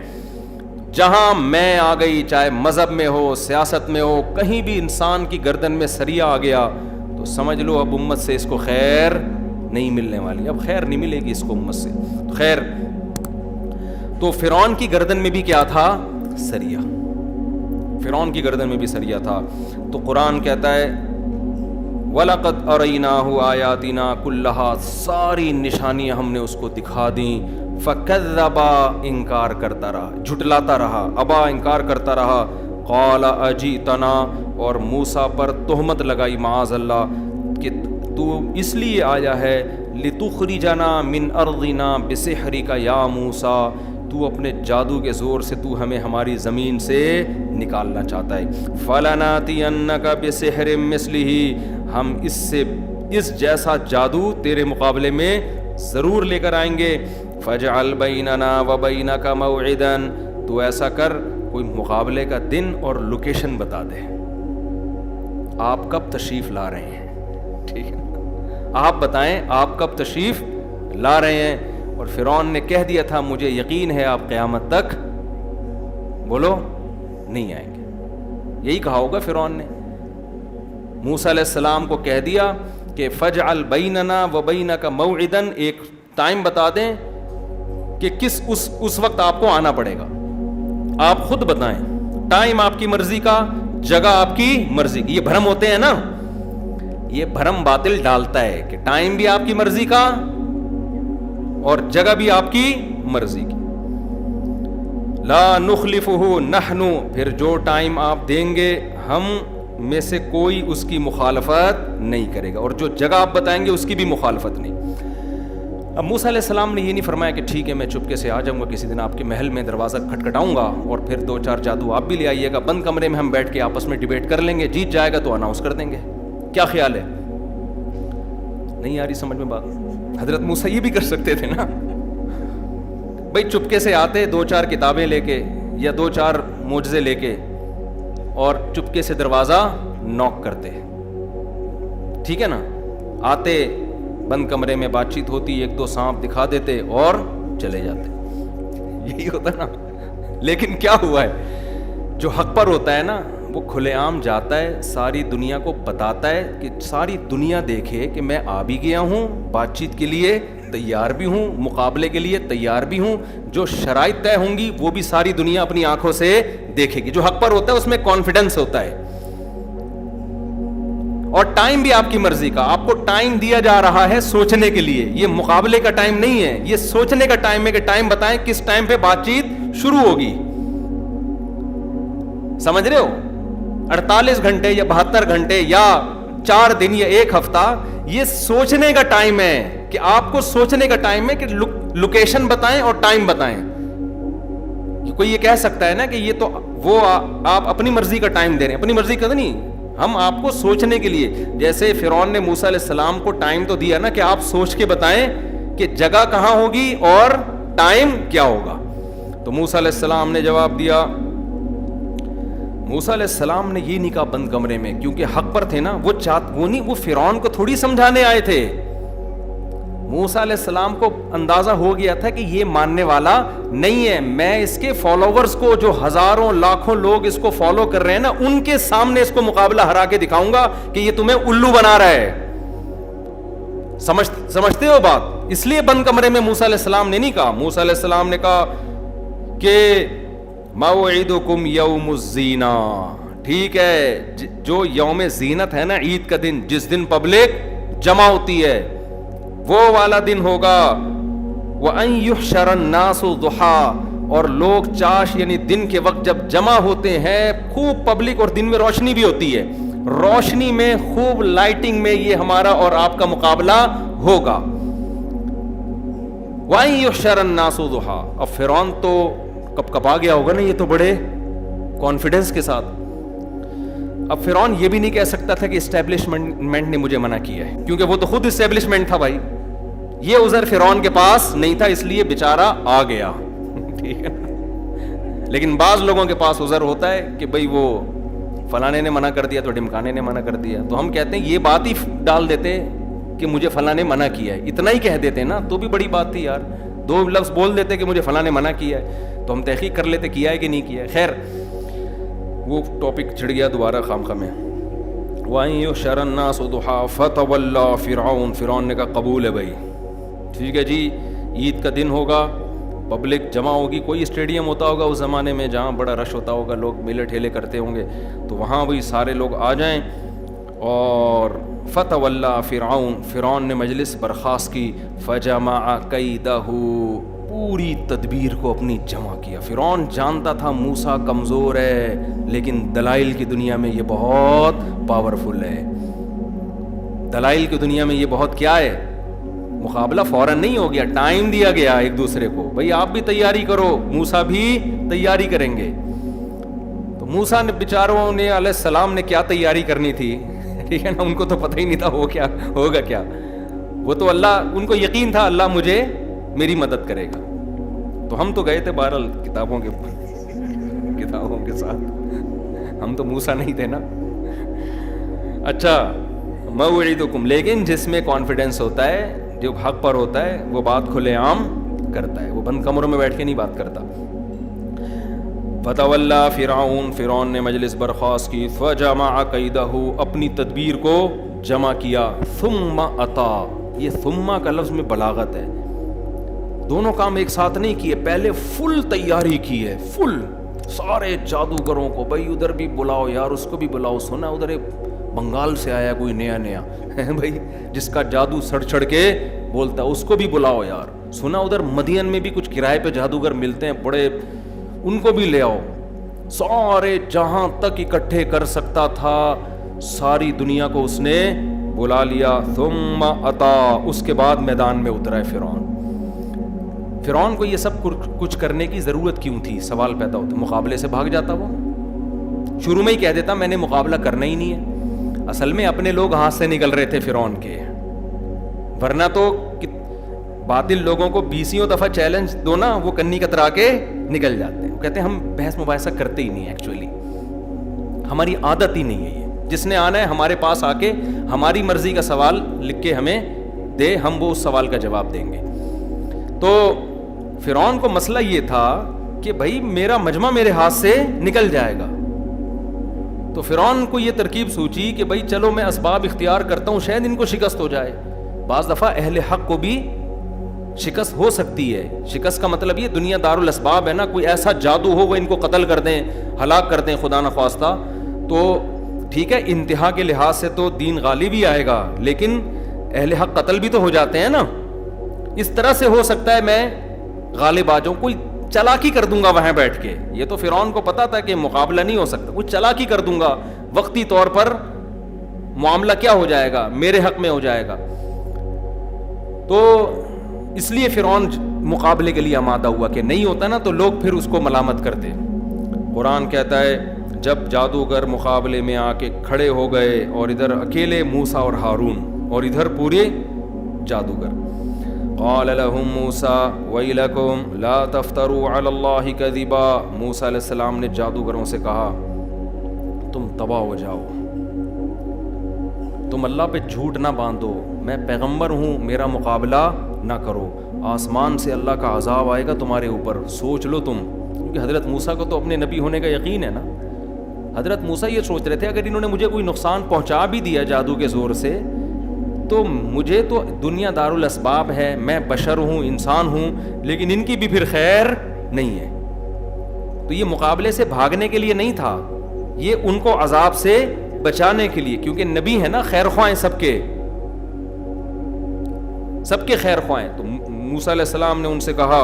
جہاں میں آ گئی, چاہے مذہب میں ہو, سیاست میں ہو, کہیں بھی انسان کی گردن میں سریا آ گیا تو سمجھ لو اب امت سے اس کو خیر نہیں ملنے والی, اب خیر نہیں ملے گی اس کو امت سے. خیر, تو فرعون کی گردن میں بھی کیا تھا, سریا, فرعون کی گردن میں بھی سریا تھا. تو قرآن کہتا ہے وَلَقَدْ أَرَيْنَاهُ آيَاتِنَا كُلَّهَا, ساری نشانیاں ہم نے اس کو دکھا دیں. فَكَذَّبَ, انکار کرتا رہا, جھٹلاتا رہا, ابا, انکار کرتا رہا. قَالَ أَجِئْتَنَا, اور موسیٰ پر تہمت لگائی معاذ اللہ کہ تو اس لیے آیا ہے, لِتُخْرِجَنَا مِنْ أَرْضِنَا بِسِحْرِكَ يَا موسیٰ, تو اپنے جادو کے زور سے تو ہمیں ہماری زمین سے نکالنا چاہتا ہے. فَلَنَاتِيَنَّكَ بِسِحْرٍ مِثْلِهِ, ہم اس جیسا جادو تیرے مقابلے میں ضرور لے کر آئیں گے. فَاجْعَلْ بَيْنَنَا وَبَيْنَكَ مَوْعِدًا, تو ایسا کر کوئی مقابلے کا دن اور لوکیشن بتا دے, آپ کب تشریف لا رہے ہیں, ٹھیک ہے, آپ بتائیں آپ کب تشریف لا رہے ہیں. اور فرعون نے کہہ دیا تھا مجھے یقین ہے آپ قیامت تک بولو نہیں آئیں گے, یہی کہا ہوگا فرعون نے. موسیٰ علیہ السلام کو کہہ دیا کہ فَاجْعَلْ بَيْنَنَا وَبَيْنَكَ مَوْعِدًا, ایک ٹائم بتا دیں کہ کس اس وقت آپ کو آنا پڑے گا, آپ خود بتائیں, ٹائم آپ کی مرضی کا, جگہ آپ کی مرضی کی. یہ بھرم ہوتے ہیں نا, یہ بھرم باطل ڈالتا ہے کہ ٹائم بھی آپ کی مرضی کا اور جگہ بھی آپ کی مرضی کی. لا نخلفہ نحن, پھر جو ٹائم آپ دیں گے ہم میں سے کوئی اس کی مخالفت نہیں کرے گا, اور جو جگہ آپ بتائیں گے اس کی بھی مخالفت نہیں. اب موسیٰ علیہ السلام نے یہ نہیں فرمایا کہ ٹھیک ہے میں چپکے سے آ جاؤں گا کسی دن آپ کے محل میں, دروازہ کھٹکھٹاؤں گا اور پھر 2-4 جادو آپ بھی لے آئیے گا, بند کمرے میں ہم بیٹھ کے آپس میں ڈیبیٹ کر لیں گے, جیت جائے گا تو اناؤنس کر دیں گے. کیا خیال ہے, نہیں آ رہی سمجھ میں بات؟ حضرت موسیٰ یہ بھی کر سکتے تھے نا بھائی, چپکے سے آتے 2-4 کتابیں لے کے یا 2-4 معجزے لے کے اور چپکے سے دروازہ نوک کرتے, ٹھیک ہے نا, آتے بند کمرے میں بات چیت ہوتی, 1-2 سانپ دکھا دیتے اور چلے جاتے, یہی ہوتا نا. لیکن کیا ہوا ہے, جو حق پر ہوتا ہے نا وہ کھلے عام جاتا ہے, ساری دنیا کو بتاتا ہے کہ ساری دنیا دیکھے کہ میں آ بھی گیا ہوں, بات چیت کے لیے تیار بھی ہوں, مقابلے کے لیے تیار بھی ہوں, جو شرائط طے ہوں گی وہ بھی ساری دنیا اپنی آنکھوں سے دیکھے گی. جو حق پر ہوتا ہے اس میں کانفیڈنس ہوتا ہے. اور ٹائم بھی آپ کی مرضی کا, آپ کو ٹائم دیا جا رہا ہے سوچنے کے لیے, یہ مقابلے کا ٹائم نہیں ہے, یہ سوچنے کا ٹائم ہے کہ ٹائم بتائیں کس ٹائم پہ بات چیت شروع ہوگی. سمجھ رہے ہو, 48 گھنٹے یا 72 گھنٹے یا 4 دن یا 1 ہفتہ, یہ سوچنے کا ٹائم ہے کہ آپ کو سوچنے کا ٹائم ہے کہ لوکیشن بتائیں اور ٹائم بتائیں. کوئی یہ کہہ سکتا ہے نا کہ یہ تو وہ آپ اپنی مرضی کا ٹائم دے رہے ہیں, اپنی مرضی کا نہیں, ہم آپ کو سوچنے کے لیے, جیسے فرعون نے موسیٰ علیہ السلام کو ٹائم تو دیا نا کہ آپ سوچ کے بتائیں کہ جگہ کہاں ہوگی اور ٹائم کیا ہوگا. تو موسیٰ علیہ السلام نے جواب دیا, موسیٰ علیہ السلام نے یہ نہیں کہا بند کمرے میں, کیونکہ حق پر تھے نا, وہ فرعون کو تھوڑی سمجھانے آئے تھے. موسیٰ علیہ السلام کو اندازہ ہو گیا تھا کہ یہ ماننے والا نہیں ہے, میں اس کے فالوورز کو جو ہزاروں لاکھوں لوگ اس کو فالو کر رہے ہیں نا, ان کے سامنے اس کو مقابلہ ہرا کے دکھاؤں گا کہ یہ تمہیں الو بنا رہا ہے. سمجھتے ہو بات؟ اس لیے بند کمرے میں موسیٰ علیہ السلام نے نہیں کہا. موسیٰ علیہ السلام نے کہا کہ موعدکم یوم الزینہ, ٹھیک ہے, جو یوم زینت ہے نا, عید کا دن, جس دن پبلک جمع ہوتی ہے, وہ والا دن ہوگا. وَأَن يُحْشَرَ النَّاسُ ضُحَىٰ, اور لوگ چاش یعنی دن کے وقت جب جمع ہوتے ہیں, خوب پبلک, اور دن میں روشنی بھی ہوتی ہے, روشنی میں خوب لائٹنگ میں یہ ہمارا اور آپ کا مقابلہ ہوگا. وَأَن يُحْشَرَ النَّاسُ ضُحَىٰ, اب فرعون تو کب کب آ گیا ہوگا نا, یہ تو بڑے کانفیڈنس کے ساتھ. اب فرعون یہ بھی نہیں کہہ سکتا تھا کہ اسٹیبلشمنٹ نے مجھے منع کیا ہے، کیونکہ وہ تو خود اسٹیبلشمنٹ تھا بھائی. یہ عذر فرعون کے پاس نہیں تھا، اس لیے بیچارہ آ گیا. ٹھیک ہے نا. لیکن بعض لوگوں کے پاس عذر ہوتا ہے کہ بھئی وہ فلانے نے منع کر دیا تو ڈمکانے نے منع کر دیا، تو ہم کہتے ہیں یہ بات ہی ڈال دیتے کہ مجھے فلاں نے منع کیا ہے، اتنا ہی کہہ دیتے نا تو بھی بڑی بات تھی یار. 2 لفظ بول دیتے کہ مجھے فلاں نے منع کیا ہے تو ہم تحقیق کر لیتے کیا ہے کہ نہیں کیا ہے. خیر وہ ٹاپک چھڑ گیا دوبارہ خامخواہ میں. وَإِن يُحْشَرَ النَّاسُ ضُحًى فَتَوَلَّىٰ فِرْعَوْنُ، فرعون نے کہا قبول ہے بھائی، ٹھیک ہے جی. عید کا دن ہوگا، پبلک جمع ہوگی، کوئی اسٹیڈیم ہوتا ہوگا اس زمانے میں جہاں بڑا رش ہوتا ہوگا، لوگ میلے ٹھیلے کرتے ہوں گے، تو وہاں بھی سارے لوگ آ جائیں. اور فتولیٰ فرعون، فرعون نے مجلس برخاست کی. فجمع کیدہ، پوری تدبیر کو اپنی جمع کیا. فرعون جانتا تھا موسیٰ کمزور ہے، لیکن دلائل کی دنیا میں یہ بہت پاورفل ہے. دلائل کی دنیا میں یہ بہت کیا ہے، مقابلہ فوراً نہیں ہو گیا، ٹائم دیا گیا ایک دوسرے کو. بھئی آپ بھی تیاری کرو، موسیٰ بھی تیاری کریں گے. تو موسیٰ نے بیچاروں نے علیہ السلام نے کیا تیاری کرنی تھی، ٹھیک ہے نا، ان کو تو پتہ ہی نہیں تھا وہ کیا ہوگا کیا. وہ تو اللہ، ان کو یقین تھا اللہ مجھے میری مدد کرے گا. تو ہم تو گئے تھے بہرحال کتابوں کے ساتھ، ہم تو موسیٰ نہیں تھے نا. اچھا موعدکم، لیکن جس میں کانفیڈنس ہوتا ہے، جو حق پر ہوتا ہے، وہ بات کھلے عام کرتا ہے، وہ بند کمروں میں بیٹھ کے نہیں بات کرتا. فتولیٰ فرعون، فرعون نے مجلس برخاست کی. فجمع کیدہ، اپنی تدبیر کو جمع کیا. ثم اتا، یہ ثم کا لفظ میں بلاغت ہے، دونوں کام ایک ساتھ نہیں کیے، پہلے فل تیاری کی ہے، فل سارے جادوگروں کو، بھائی ادھر بھی بلاؤ یار، اس کو بھی بلاؤ، سنا ادھر ایک بنگال سے آیا کوئی نیا بھائی جس کا جادو سڑ چھڑ کے بولتا ہے، اس کو بھی بلاؤ یار. سنا ادھر مدین میں بھی کچھ کرائے پہ جادوگر ملتے ہیں بڑے، ان کو بھی لے آؤ. سارے جہاں تک اکٹھے کر سکتا تھا ساری دنیا کو اس نے بلا لیا. ثم اتا، اس کے بعد میدان میں اترا ہے فرعون. فرعون کو یہ سب کچھ کرنے کی ضرورت کیوں تھی، سوال پیدا ہوتا. مقابلے سے بھاگ جاتا، وہ شروع میں ہی کہہ دیتا میں نے مقابلہ کرنا ہی نہیں ہے. اصل میں اپنے لوگ ہاتھ سے نکل رہے تھے فرعون کے، ورنہ تو باطل لوگوں کو 20 دفعہ چیلنج دو نا، وہ کنی کترا کے نکل جاتے ہیں. وہ کہتے ہیں ہم بحث مباحثہ کرتے ہی نہیں، ایکچولی ہماری عادت ہی نہیں ہے. یہ جس نے آنا ہے ہمارے پاس آ کے ہماری مرضی کا سوال لکھ کے ہمیں دے، ہم وہ اس سوال کا جواب دیں گے. تو فرعون کو مسئلہ یہ تھا کہ بھائی میرا مجمع میرے ہاتھ سے نکل جائے گا. تو فرعون کو یہ ترکیب سوچی کہ بھائی چلو میں اسباب اختیار کرتا ہوں، شاید ان کو شکست ہو جائے. بعض دفعہ اہل حق کو بھی شکست ہو سکتی ہے. شکست کا مطلب یہ دنیا دار الاسباب ہے نا، کوئی ایسا جادو ہو وہ ان کو قتل کر دیں، ہلاک کر دیں خدا نخواستہ، تو ٹھیک ہے انتہا کے لحاظ سے تو دین غالب ہی آئے گا، لیکن اہل حق قتل بھی تو ہو جاتے ہیں نا. اس طرح سے ہو سکتا ہے میں غالب آ جاؤں، کوئی چلاکی کر دوں گا وہاں بیٹھ کے. یہ تو فرعون کو پتا تھا کہ مقابلہ نہیں ہو سکتا، کچھ چلاکی کر دوں گا، وقتی طور پر معاملہ کیا ہو جائے گا، میرے حق میں ہو جائے گا. تو اس لیے فرعون مقابلے کے لیے آمادہ ہوا، کہ نہیں ہوتا نا تو لوگ پھر اس کو ملامت کرتے. قرآن کہتا ہے جب جادوگر مقابلے میں آ کے کھڑے ہو گئے، اور ادھر اکیلے موسیٰ اور ہارون، اور ادھر پورے جادوگر. قال لهم موسیٰ ویلکم لا تفتروا علی اللہ کذبا، موسیٰ علیہ السلام نے جادوگروں سے کہا تم تباہ ہو جاؤ، تم اللہ پہ جھوٹ نہ باندھو، میں پیغمبر ہوں، میرا مقابلہ نہ کرو، آسمان سے اللہ کا عذاب آئے گا تمہارے اوپر، سوچ لو تم. کیونکہ حضرت موسیٰ کو تو اپنے نبی ہونے کا یقین ہے نا. حضرت موسیٰ یہ سوچ رہے تھے اگر انہوں نے مجھے کوئی نقصان پہنچا بھی دیا جادو کے زور سے، تو مجھے تو دنیا دار الاسباب ہے، میں بشر ہوں، انسان ہوں، لیکن ان کی بھی پھر خیر نہیں ہے. تو یہ مقابلے سے بھاگنے کے لیے نہیں تھا، یہ ان کو عذاب سے بچانے کے لیے، کیونکہ نبی ہے نا، خیر خواہ سب کے خیر خواہ. تو موسیٰ علیہ السلام نے ان سے کہا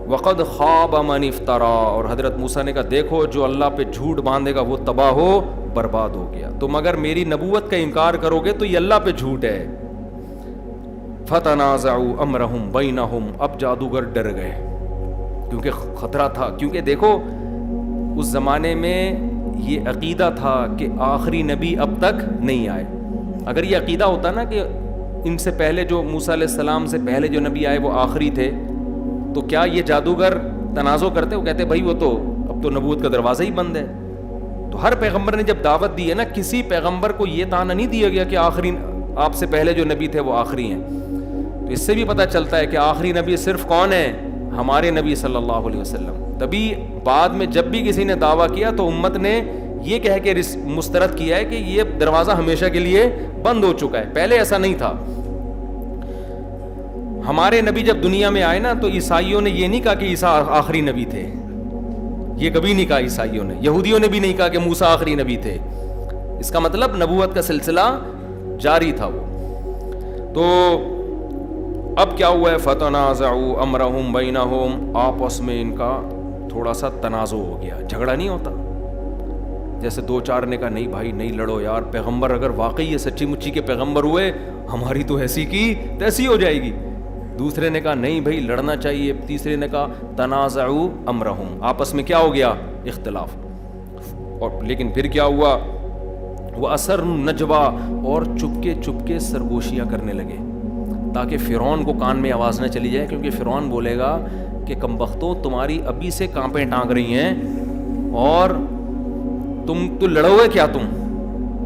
وقد خاب من افترا، اور حضرت موسیٰ نے کہا دیکھو جو اللہ پہ جھوٹ باندھے گا وہ تباہ ہو برباد ہو گیا. تم اگر میری نبوت کا انکار کرو گے تو یہ اللہ پہ جھوٹ ہے. فتنازعوا امرهم بینہم، اب جادوگر ڈر گئے کیونکہ خطرہ تھا. کیونکہ دیکھو اس زمانے میں یہ عقیدہ تھا کہ آخری نبی اب تک نہیں آئے. اگر یہ عقیدہ ہوتا نا کہ ان سے پہلے جو موسیٰ علیہ السلام سے پہلے جو نبی آئے وہ آخری تھے, تو کیا یہ جادوگر تنازع کرتے؟ وہ کہتے بھائی وہ تو اب تو نبوت کا دروازہ ہی بند ہے. تو ہر پیغمبر نے جب دعوت دی ہے نا, کسی پیغمبر کو یہ طعنہ نہیں دیا گیا کہ آخری آپ سے پہلے جو نبی تھے وہ آخری ہیں. تو اس سے بھی پتہ چلتا ہے کہ آخری نبی صرف کون ہے؟ ہمارے نبی صلی اللہ علیہ وسلم. تبھی بعد میں جب بھی کسی نے دعویٰ کیا تو امت نے یہ کہہ کے مسترد کیا ہے کہ یہ دروازہ ہمیشہ کے لیے بند ہو چکا ہے, پہلے ایسا نہیں تھا. ہمارے نبی جب دنیا میں آئے نا تو عیسائیوں نے یہ نہیں کہا کہ عیسیٰ آخری نبی تھے, یہ کبھی نہیں کہا عیسائیوں نے. یہودیوں نے بھی نہیں کہا کہ موسیٰ آخری نبی تھے. اس کا مطلب نبوت کا سلسلہ جاری تھا وہ. تو اب کیا ہوا ہے؟ فتنازعوا امرهم بینہم, آپس میں ان کا تھوڑا سا تنازع ہو گیا. جھگڑا نہیں ہوتا جیسے دو چار نے کہا نہیں بھائی نہیں لڑو یار, پیغمبر اگر واقعی یہ سچی مچی کے پیغمبر ہوئے ہماری تو ایسی کی تیسی ہو جائے گی. دوسرے نے کہا نہیں بھائی لڑنا چاہیے. تیسرے نے کہا تنازعوا امرهم, آپس میں کیا ہو گیا؟ اختلاف. اور لیکن پھر کیا ہوا؟ وَأَسَرُّوا النَّجْوَىٰ, اور چپکے سرگوشیاں کرنے لگے تاکہ فرعون کو کان میں آواز نہ چلی جائے, کیونکہ فرعون بولے گا کہ کمبختوں تمہاری ابھی سے کانپیں ٹانگ رہی ہیں اور تم تو لڑو گے کیا؟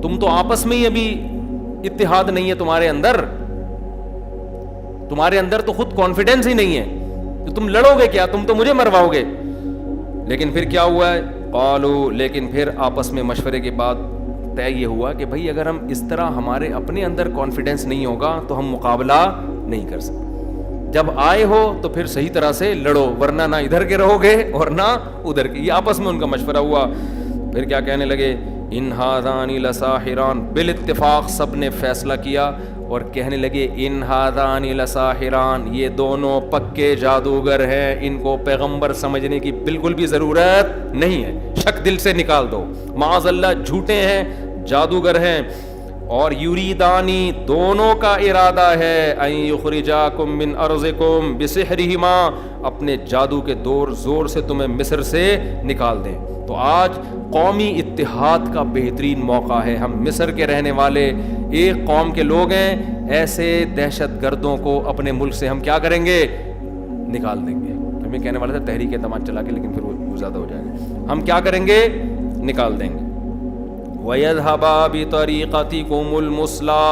تم تو آپس میں ہی ابھی اتحاد نہیں ہے تمہارے اندر تو خود کانفیڈنس ہی نہیں ہے, تو تم لڑو گے کیا؟ تم تو مجھے مرواؤ گے. لیکن پھر کیا ہوا ہے؟ قالوا, لیکن پھر آپس میں مشورے کے بعد طے یہ ہوا کہ بھائی اگر ہم اس طرح ہمارے اپنے اندر کانفیڈنس نہیں ہوگا تو ہم مقابلہ نہیں کر سکتے. جب آئے ہو تو پھر صحیح طرح سے لڑو, ورنہ نہ ادھر کے رہو گے اور نہ ادھر کے. یہ آپس میں ان کا مشورہ ہوا. پھر کیا کہنے لگے؟ ان ھذان لساحران, بالاتفاق سب نے فیصلہ کیا اور کہنے لگے ان ھذان لساحران, یہ دونوں پکے جادوگر ہیں, ان کو پیغمبر سمجھنے کی بالکل بھی ضرورت نہیں ہے. شک دل سے نکال دو, معاذ اللہ جھوٹے ہیں, جادوگر ہیں. اور یریدانی, دونوں کا ارادہ ہے, ان یخرجاکم من ارضکم بسحرہما, اپنے جادو کے زور سے تمہیں مصر سے نکال دیں. تو آج قومی اتحاد کا بہترین موقع ہے. ہم مصر کے رہنے والے ایک قوم کے لوگ ہیں, ایسے دہشت گردوں کو اپنے ملک سے ہم کیا کریں گے؟ نکال دیں گے. ہمیں کہنے والا تھا تحریک اعتماد چلا کے, لیکن پھر وہ زیادہ ہو جائے گا. ہم کیا کریں گے؟ نکال دیں گے. وَيَذْهَبَا بِطَرِيقَتِكُمُ الْمُثْلَىٰ,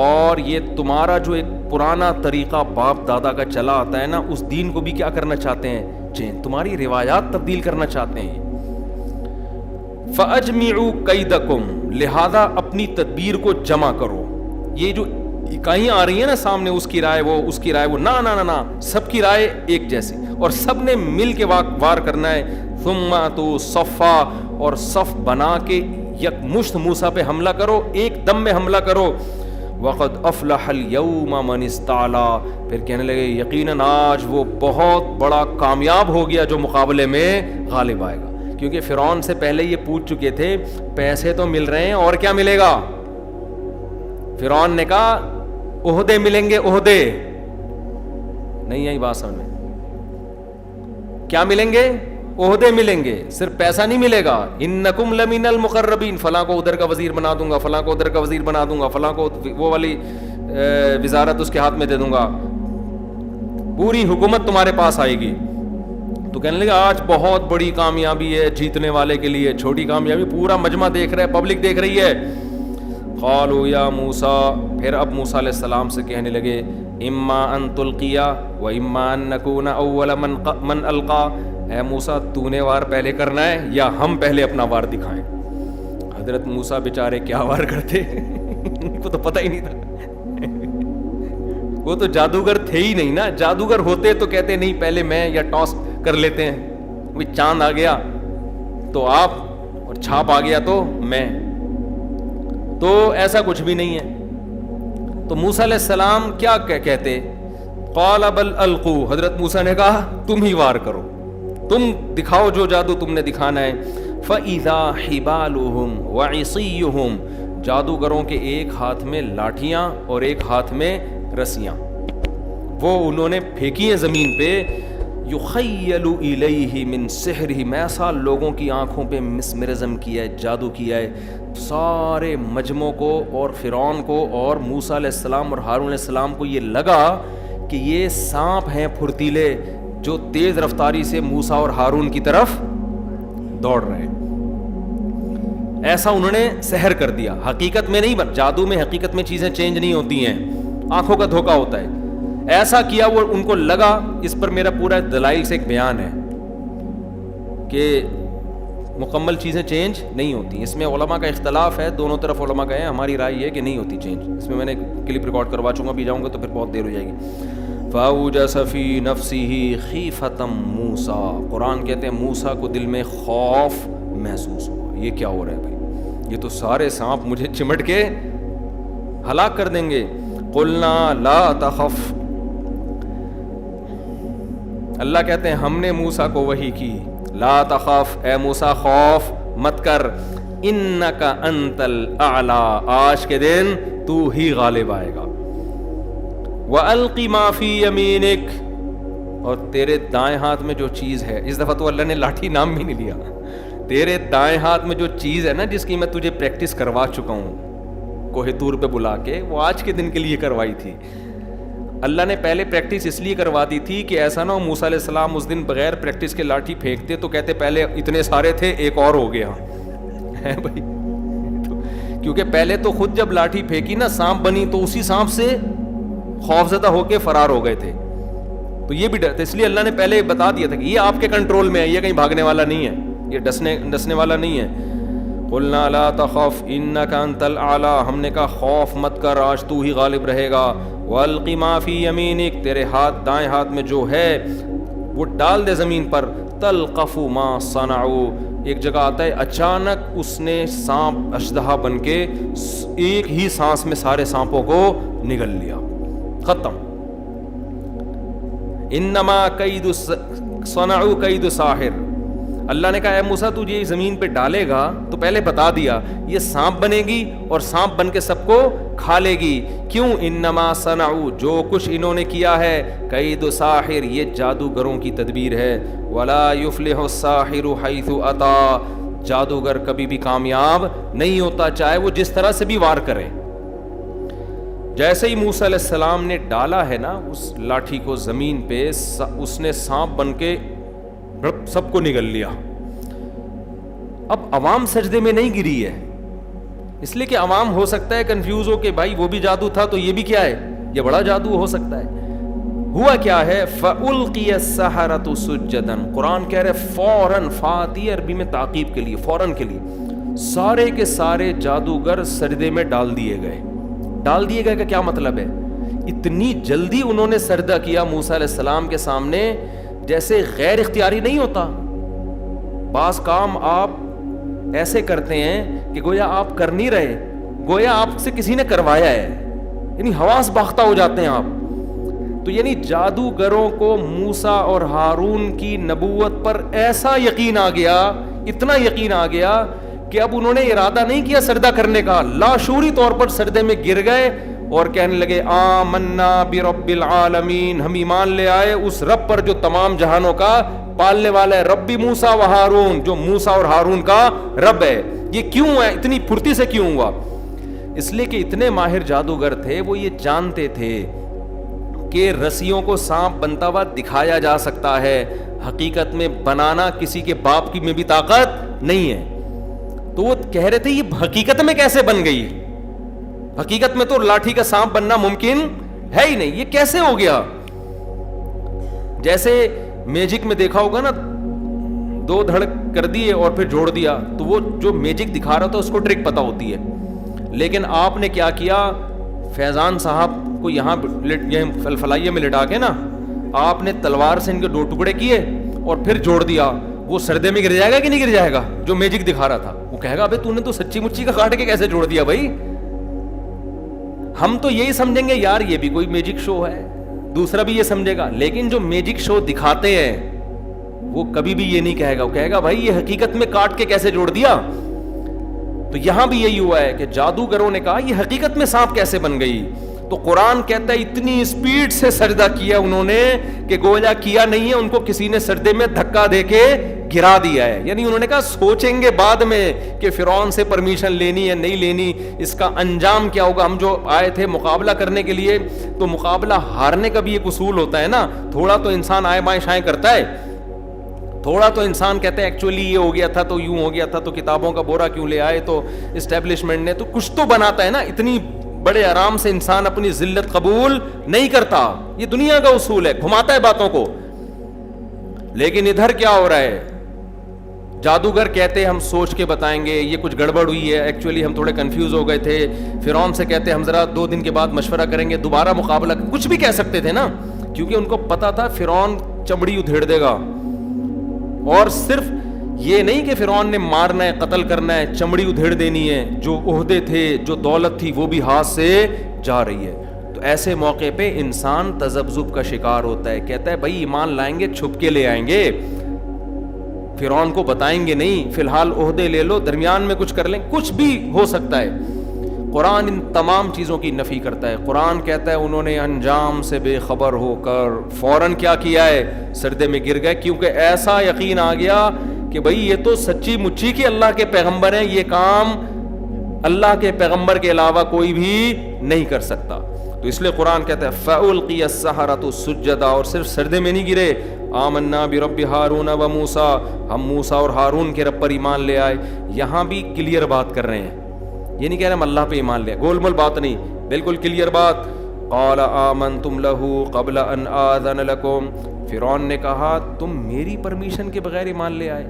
اور یہ تمہارا جو ایک پرانا طریقہ باپ دادا کا چلا آتا ہے نا, اس دین کو بھی کیا کرنا چاہتے ہیں؟ چینج, تمہاری روایات تبدیل کرنا چاہتے ہیں. فَأَجْمِعُوا كَيْدَكُمْ, لہذا اپنی تدبیر کو جمع کرو. یہ جو اکائیاں آ رہی ہیں نا سامنے, اس کی رائے وہ, اس کی رائے وہ, نہ سب کی رائے ایک جیسی, اور سب نے مل کے وار کرنا ہے. ثُمَّ أَتُوا صَفًّا, اور صف بنا کے یک مشت موسیٰ پہ حملہ کرو, ایک دم میں حملہ کرو. وَقَدْ أَفْلَحَ الْيَوْمَ مَنِ اسْتَعْلَىٰ, پھر کہنے لگے یقیناً آج وہ بہت بڑا کامیاب ہو گیا جو مقابلے میں غالب آئے گا. کیونکہ فرعون سے پہلے یہ پوچھ چکے تھے پیسے تو مل رہے ہیں اور کیا ملے گا؟ فرعون نے کہا عہدے ملیں گے, عہدے. نہیں آئی بات سمجھ میں؟ کیا ملیں گے؟ عہدے ملیں گے, صرف پیسہ نہیں ملے گا. انکم لمن المقربین, فلاں کو ادھر کا وزیر بنا دوں گا, فلاں کو ادھر کا وزیر بنا دوں گا, فلاں کو وہ والی وزارت اس کے ہاتھ میں دے دوں گا, پوری حکومت تمہارے پاس آئے گی. تو کہنے لگا آج بہت بڑی کامیابی ہے جیتنے والے کے لیے, چھوٹی کامیابی پورا مجمع دیکھ رہا ہے, پبلک دیکھ رہی ہے. قالوا یا موسیٰ, پھر اب موسیٰ علیہ السلام سے کہنے لگے اما ان تلقیا و اما ان نکون اول من القا, اے موسیٰ تو نے وار پہلے کرنا ہے یا ہم پہلے اپنا وار دکھائیں. حضرت موسیٰ بیچارے کیا وار کرتے, ان کو تو پتہ ہی نہیں تھا, وہ تو جادوگر تھے ہی نہیں نا. جادوگر ہوتے تو کہتے نہیں پہلے میں, یا ٹاس کر لیتے ہیں, وہ چاند آ گیا تو آپ, اور چھاپ آ گیا تو میں. تو ایسا کچھ بھی نہیں ہے. تو موسیٰ علیہ السلام کیا کہتے؟ قال بل القوا, حضرت موسیٰ نے کہا تم ہی وار کرو, تم دکھاؤ جو جادو تم نے دکھانا ہے. فَإِذَا حِبَالُهُمْ وَعِصِيُّهُمْ, جادوگروں کے ایک ہاتھ میں لاٹھیاں اور ایک ہاتھ میں رسیاں, وہ انہوں نے پھینکی ہیں زمین پہ. یخیل الیہ من سحرہ، میں ایسا لوگوں کی آنکھوں پہ مسمرزم کیا ہے، جادو کیا ہے، سارے مجموع کو اور فرعون کو اور موسیٰ علیہ السلام اور ہارون علیہ السلام کو یہ لگا کہ یہ سانپ ہیں پھرتیلے جو تیز رفتاری سے موسیٰ اور ہارون کی طرف دوڑ رہے ہیں. ایسا انہوں نے سحر کر دیا. حقیقت میں نہیں، جادو میں حقیقت میں چیزیں چینج نہیں ہوتی ہیں، آنکھوں کا دھوکہ ہوتا ہے. ایسا کیا وہ ان کو لگا. اس پر میرا پورا دلائل سے ایک بیان ہے کہ مکمل چیزیں چینج نہیں ہوتی. اس میں علماء کا اختلاف ہے، دونوں طرف علماء گئے ہیں. ہماری رائے یہ ہے کہ نہیں ہوتی چینج. اس میں نے کلپ ریکارڈ کروا چکا، بھی جاؤں گا تو پھر بہت دیر ہو جائے گی. فَأَوْجَسَ فِي نَفْسِهِ خِيفَةً مُوسَىٰ، قرآن کہتے ہیں موسیٰ کو دل میں خوف محسوس ہوا. یہ کیا ہو رہا ہے بھائی؟ یہ تو سارے سانپ مجھے چمٹ کے ہلاک کر دیں گے. قُلْنَا لَا تَخَفْ، اللہ کہتے ہیں ہم نے موسیٰ کو وحی کی، لا تخف، اے موسیٰ خوف مت کر، انک انت الاعلی، آج کے دن تو ہی غالب آئے گا. وَأَلْقِ مَا فِي يَمِينِكَ، اور تیرے دائیں ہاتھ میں جو چیز ہے، اس دفعہ تو اللہ نے لاٹھی نام بھی نہیں لیا، تیرے دائیں ہاتھ میں جو چیز ہے نا جس کی میں تجھے پریکٹس کروا چکا ہوں کوہ طور پہ بلا کے، وہ آج کے دن کے لیے کروائی تھی. اللہ نے پہلے پریکٹس اس لیے کروا دی تھی کہ ایسا نہ ہو موسیٰ علیہ السلام اس دن بغیر پریکٹس کے لاٹھی پھینکتے تو کہتے پہلے اتنے سارے تھے ایک اور ہو گیا ہے بھائی. کیونکہ پہلے تو خود جب لاٹھی پھینکی نا سانپ بنی تو اسی سانپ سے خوفزدہ ہو کے فرار ہو گئے تھے. تو یہ بھی ڈر تھا، اس لیے اللہ نے پہلے بتا دیا تھا کہ یہ آپ کے کنٹرول میں ہے، یہ کہیں بھاگنے والا نہیں ہے، یہ ڈسنے والا نہیں ہے. قلنا لا تخف انک انت الاعلی، ہم نے کہا خوف مت کر، آج تو ہی غالب رہے گا. والق ما فی یمینک، تیرے ہاتھ دائیں ہاتھ میں جو ہے وہ ڈال دے زمین پر. تلقف ما صنعوا، ایک جگہ آتا ہے اچانک اس نے سانپ اشدہا بن کے ایک ہی سانس میں سارے سانپوں کو نگل لیا، ختم. انما کید صنعوا کید ساحر، اللہ نے کہا اے موسیٰ تجھے یہ زمین پہ ڈالے گا تو پہلے بتا دیا یہ سانپ بنے گی اور سانپ بن کے سب کو کھا لے گی. کیوں؟ انما صنعوا، جو کچھ انہوں نے کیا ہے، کید ساحر، یہ جادوگروں کی تدبیر ہے. ولا یفلح الساحر حیث اتا، جادوگر کبھی بھی کامیاب نہیں ہوتا چاہے وہ جس طرح سے بھی وار کرے. جیسے ہی موسیٰ علیہ السلام نے ڈالا ہے نا اس لاٹھی کو زمین پہ، اس نے سانپ بن کے سب کو نگل لیا. اب عوام سجدے میں نہیں گری ہے، اس لیے کہ عوام ہو سکتا ہے کنفیوز ہو کہ بھائی وہ بھی جادو تھا تو یہ بھی کیا ہے، یہ بڑا جادو ہو سکتا ہے. ہوا کیا ہے، فَأُلْقِيَ السَّحَرَةُ سُجَّدًا، قرآن کہہ رہے فوراً، فاتی عربی میں تعقیب کے لیے، فوراً کے لیے سارے کے سارے جادوگر سجدے میں ڈال دیے گئے. ڈال دیے گئے کا کیا مطلب ہے؟ اتنی جلدی انہوں نے سجدہ کیا موسیٰ علیہ السلام کے سامنے جیسے غیر اختیاری نہیں ہوتا. بعض کام آپ ایسے کرتے ہیں کہ گویا آپ کر نہیں رہے، گویا آپ سے کسی نے کروایا ہے، یعنی حواس باختہ ہو جاتے ہیں آپ. تو یعنی جادوگروں کو موسیٰ اور ہارون کی نبوت پر ایسا یقین آ گیا، اتنا یقین آ گیا کہ اب انہوں نے ارادہ نہیں کیا سجدہ کرنے کا، لاشعوری طور پر سجدے میں گر گئے اور کہنے لگے آمنا برب العالمین، ہم ایمان لے آئے اس رب پر جو تمام جہانوں کا پالنے والا ہے، رب موسیٰ و ہارون، جو موسیٰ اور ہارون کا رب ہے. یہ کیوں ہے، اتنی پھرتی سے کیوں ہوا؟ اس لیے کہ اتنے ماہر جادوگر تھے، وہ یہ جانتے تھے کہ رسیوں کو سانپ بنتا ہوا دکھایا جا سکتا ہے، حقیقت میں بنانا کسی کے باپ کی میں بھی طاقت نہیں ہے. تو وہ کہہ رہے تھے یہ حقیقت میں کیسے بن گئی، حقیقت میں تو لاٹھی کا سانپ بننا ممکن ہے ہی نہیں، یہ کیسے ہو گیا؟ جیسے میجک میں دیکھا ہوگا نا، دو دھڑک کر دیے اور پھر جوڑ دیا، تو وہ جو میجک دکھا رہا تھا اس کو ٹرک پتا ہوتی ہے. لیکن آپ نے کیا کیا، فیضان صاحب کو یہاں فلائیے میں لٹا کے نا آپ نے تلوار سے ان کے دو ٹکڑے کیے اور پھر جوڑ دیا. وہ سردے میں گر جائے گا کہ نہیں گر جائے گا؟ جو میجک دکھا رہا تھا وہ کہے گا ابے تو نے تو سچی مچی کا کاٹ کے کیسے جوڑ دیا بھائی. ہم تو یہی سمجھیں گے یار یہ بھی کوئی میجک شو ہے، دوسرا بھی یہ سمجھے گا. لیکن جو میجک شو دکھاتے ہیں وہ کبھی بھی یہ نہیں کہے گا، وہ کہے گا بھائی یہ حقیقت میں کاٹ کے کیسے جوڑ دیا. تو یہاں بھی یہی ہوا ہے کہ جادوگروں نے کہا یہ حقیقت میں سانپ کیسے بن گئی. تو قرآن کہتا ہے اتنی اسپیڈ سے سجدہ کیا انہوں نے کہ گویا کیا نہیں ہے, ان کو کسی نے سجدے میں دھکا دے کے گرا دیا ہے. یعنی انہوں نے کہا سوچیں گے بعد میں کہ فرعون سے پرمیشن لینی ہے نہیں لینی, اس کا انجام کیا ہوگا. ہم جو آئے تھے مقابلہ کرنے کے لیے, تو مقابلہ ہارنے کا بھی ایک اصول ہوتا ہے نا, تھوڑا تو انسان آئے بائیں شائیں کرتا ہے, تھوڑا تو انسان کہتے ہیں ایکچولی یہ ہو گیا تھا تو یوں ہو گیا تھا, تو کتابوں کا بورا کیوں لے آئے, تو اسٹیبلشمنٹ نے, تو کچھ تو بناتا ہے نا. اتنی بڑے آرام سے انسان اپنی ذلت قبول نہیں کرتا, یہ دنیا کا اصول ہے, گھماتا ہے باتوں کو. لیکن ادھر کیا ہو رہا ہے, جادوگر کہتے ہم سوچ کے بتائیں گے, یہ کچھ گڑبڑ ہوئی ہے, ایکچولی ہم تھوڑے کنفیوز ہو گئے تھے. فرعون سے کہتے ہم ذرا 2 دن کے بعد مشورہ کریں گے, دوبارہ مقابلہ, کچھ بھی کہہ سکتے تھے نا, کیونکہ ان کو پتا تھا فرعون چمڑی ادھیڑ دے گا. اور صرف یہ نہیں کہ فرعون نے مارنا ہے, قتل کرنا ہے, چمڑی ادھیڑ دینی ہے, جو عہدے تھے, جو دولت تھی, وہ بھی ہاتھ سے جا رہی ہے. تو ایسے موقع پہ انسان تذبذب کا شکار ہوتا ہے, کہتا ہے بھائی ایمان لائیں گے چھپ کے لے آئیں گے, فرعون کو بتائیں گے نہیں, فی الحال عہدے لے لو, درمیان میں کچھ کر لیں, کچھ بھی ہو سکتا ہے. قرآن ان تمام چیزوں کی نفی کرتا ہے. قرآن کہتا ہے انہوں نے انجام سے بے خبر ہو کر فوراً کیا کیا ہے, سردے میں گر گئے, کیونکہ ایسا یقین آ گیا کہ بھئی یہ تو سچی مچی کے اللہ کے پیغمبر ہیں, یہ کام اللہ کے پیغمبر کے علاوہ کوئی بھی نہیں کر سکتا. تو اس لیے قرآن کہتا ہے فَأُلْقِيَ السَّحَرَةُ سُجَّدًا, اور صرف سردے میں نہیں گرے, آمنا برب ہارون و موسیٰ, ہم موسیٰ اور ہارون کے رب پر ایمان لے آئے. یہاں بھی کلیئر بات کر رہے ہیں, یہ نہیں کہہ رہے ہم اللہ پہ ایمان لے, گول مول بات نہیں, بالکل کلیئر بات. قال آمنتم له قبل ان آذن لكم, فرعون نے کہا تم میری پرمیشن کے بغیر ایمان لے آئے,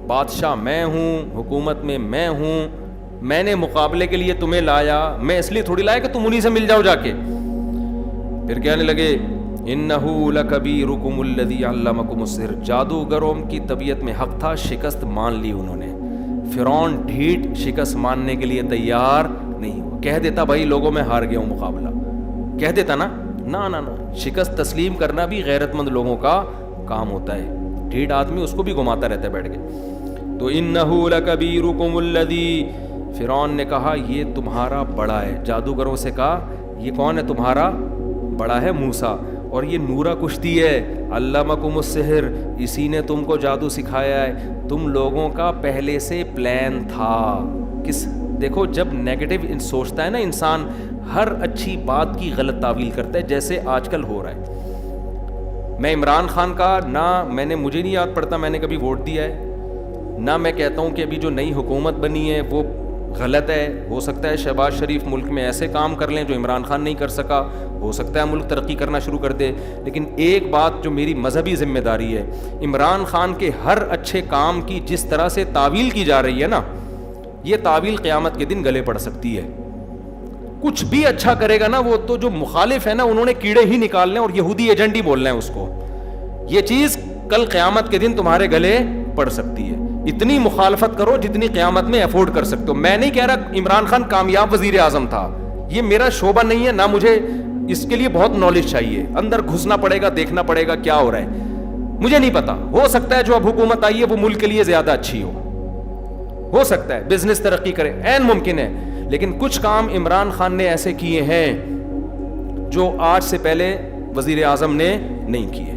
بادشاہ میں ہوں, حکومت میں میں ہوں, میں نے مقابلے کے لیے تمہیں لایا, میں اس لیے تھوڑی لایا کہ تم انہی سے مل جاؤ جا کے. پھر کہنے لگے انہو لکبیرکم الذی علمکم السحر, جادوگروں کی طبیعت میں حق تھا, شکست مان لی انہوں نے. فرعون ڈھیٹ شکست ماننے کے لیے تیار نہیں ہوا, کہہ دیتا بھائی لوگوں میں ہار گیا ہوں مقابلہ, کہہ دیتا نا, نا, شکست تسلیم کرنا بھی غیرت مند لوگوں کا کام ہوتا ہے, ڈھیٹ آدمی اس کو بھی گھماتا رہتا ہے بیٹھ کے. تو انہو لکبیرکم الذی, فرعون نے کہا یہ تمہارا بڑا ہے, جادوگروں سے کہا یہ کون ہے تمہارا بڑا ہے, موسیٰ, اور یہ نورا کشتی ہے, علمکم السحر, اسی نے تم کو جادو سکھایا ہے, تم لوگوں کا پہلے سے پلان تھا. دیکھو جب نیگیٹو سوچتا ہے نا انسان, ہر اچھی بات کی غلط تعویل کرتا ہے, جیسے آج کل ہو رہا ہے. میں عمران خان کا نہ مجھے نہیں یاد پڑتا میں نے کبھی ووٹ دیا ہے, نہ میں کہتا ہوں کہ ابھی جو نئی حکومت بنی ہے وہ غلط ہے. ہو سکتا ہے شہباز شریف ملک میں ایسے کام کر لیں جو عمران خان نہیں کر سکا, ہو سکتا ہے ملک ترقی کرنا شروع کر دے. لیکن ایک بات جو میری مذہبی ذمہ داری ہے, عمران خان کے ہر اچھے کام کی جس طرح سے تعویل کی جا رہی ہے نا, یہ تعویل قیامت کے دن گلے پڑ سکتی ہے. کچھ بھی اچھا کرے گا نا, وہ تو جو مخالف ہے نا انہوں نے کیڑے ہی نکالنے اور یہودی ایجنٹ ہی بولنا ہے اس کو, یہ چیز کل قیامت کے دن تمہارے گلے پڑ سکتی ہے. اتنی مخالفت کرو جتنی قیامت میں افورڈ کر سکتے ہو. میں نہیں کہہ رہا عمران خان کامیاب وزیر اعظم تھا, یہ میرا شعبہ نہیں ہے, نہ مجھے اس کے لیے بہت نالج چاہیے, اندر گھسنا پڑے گا, دیکھنا پڑے گا کیا ہو رہا ہے, مجھے نہیں پتا. ہو سکتا ہے جو اب حکومت آئی ہے وہ ملک کے لیے زیادہ اچھی ہو سکتا ہے بزنس ترقی کرے, عین ممکن ہے. لیکن کچھ کام عمران خان نے ایسے کیے ہیں جو آج سے پہلے وزیر اعظم نے نہیں کیے.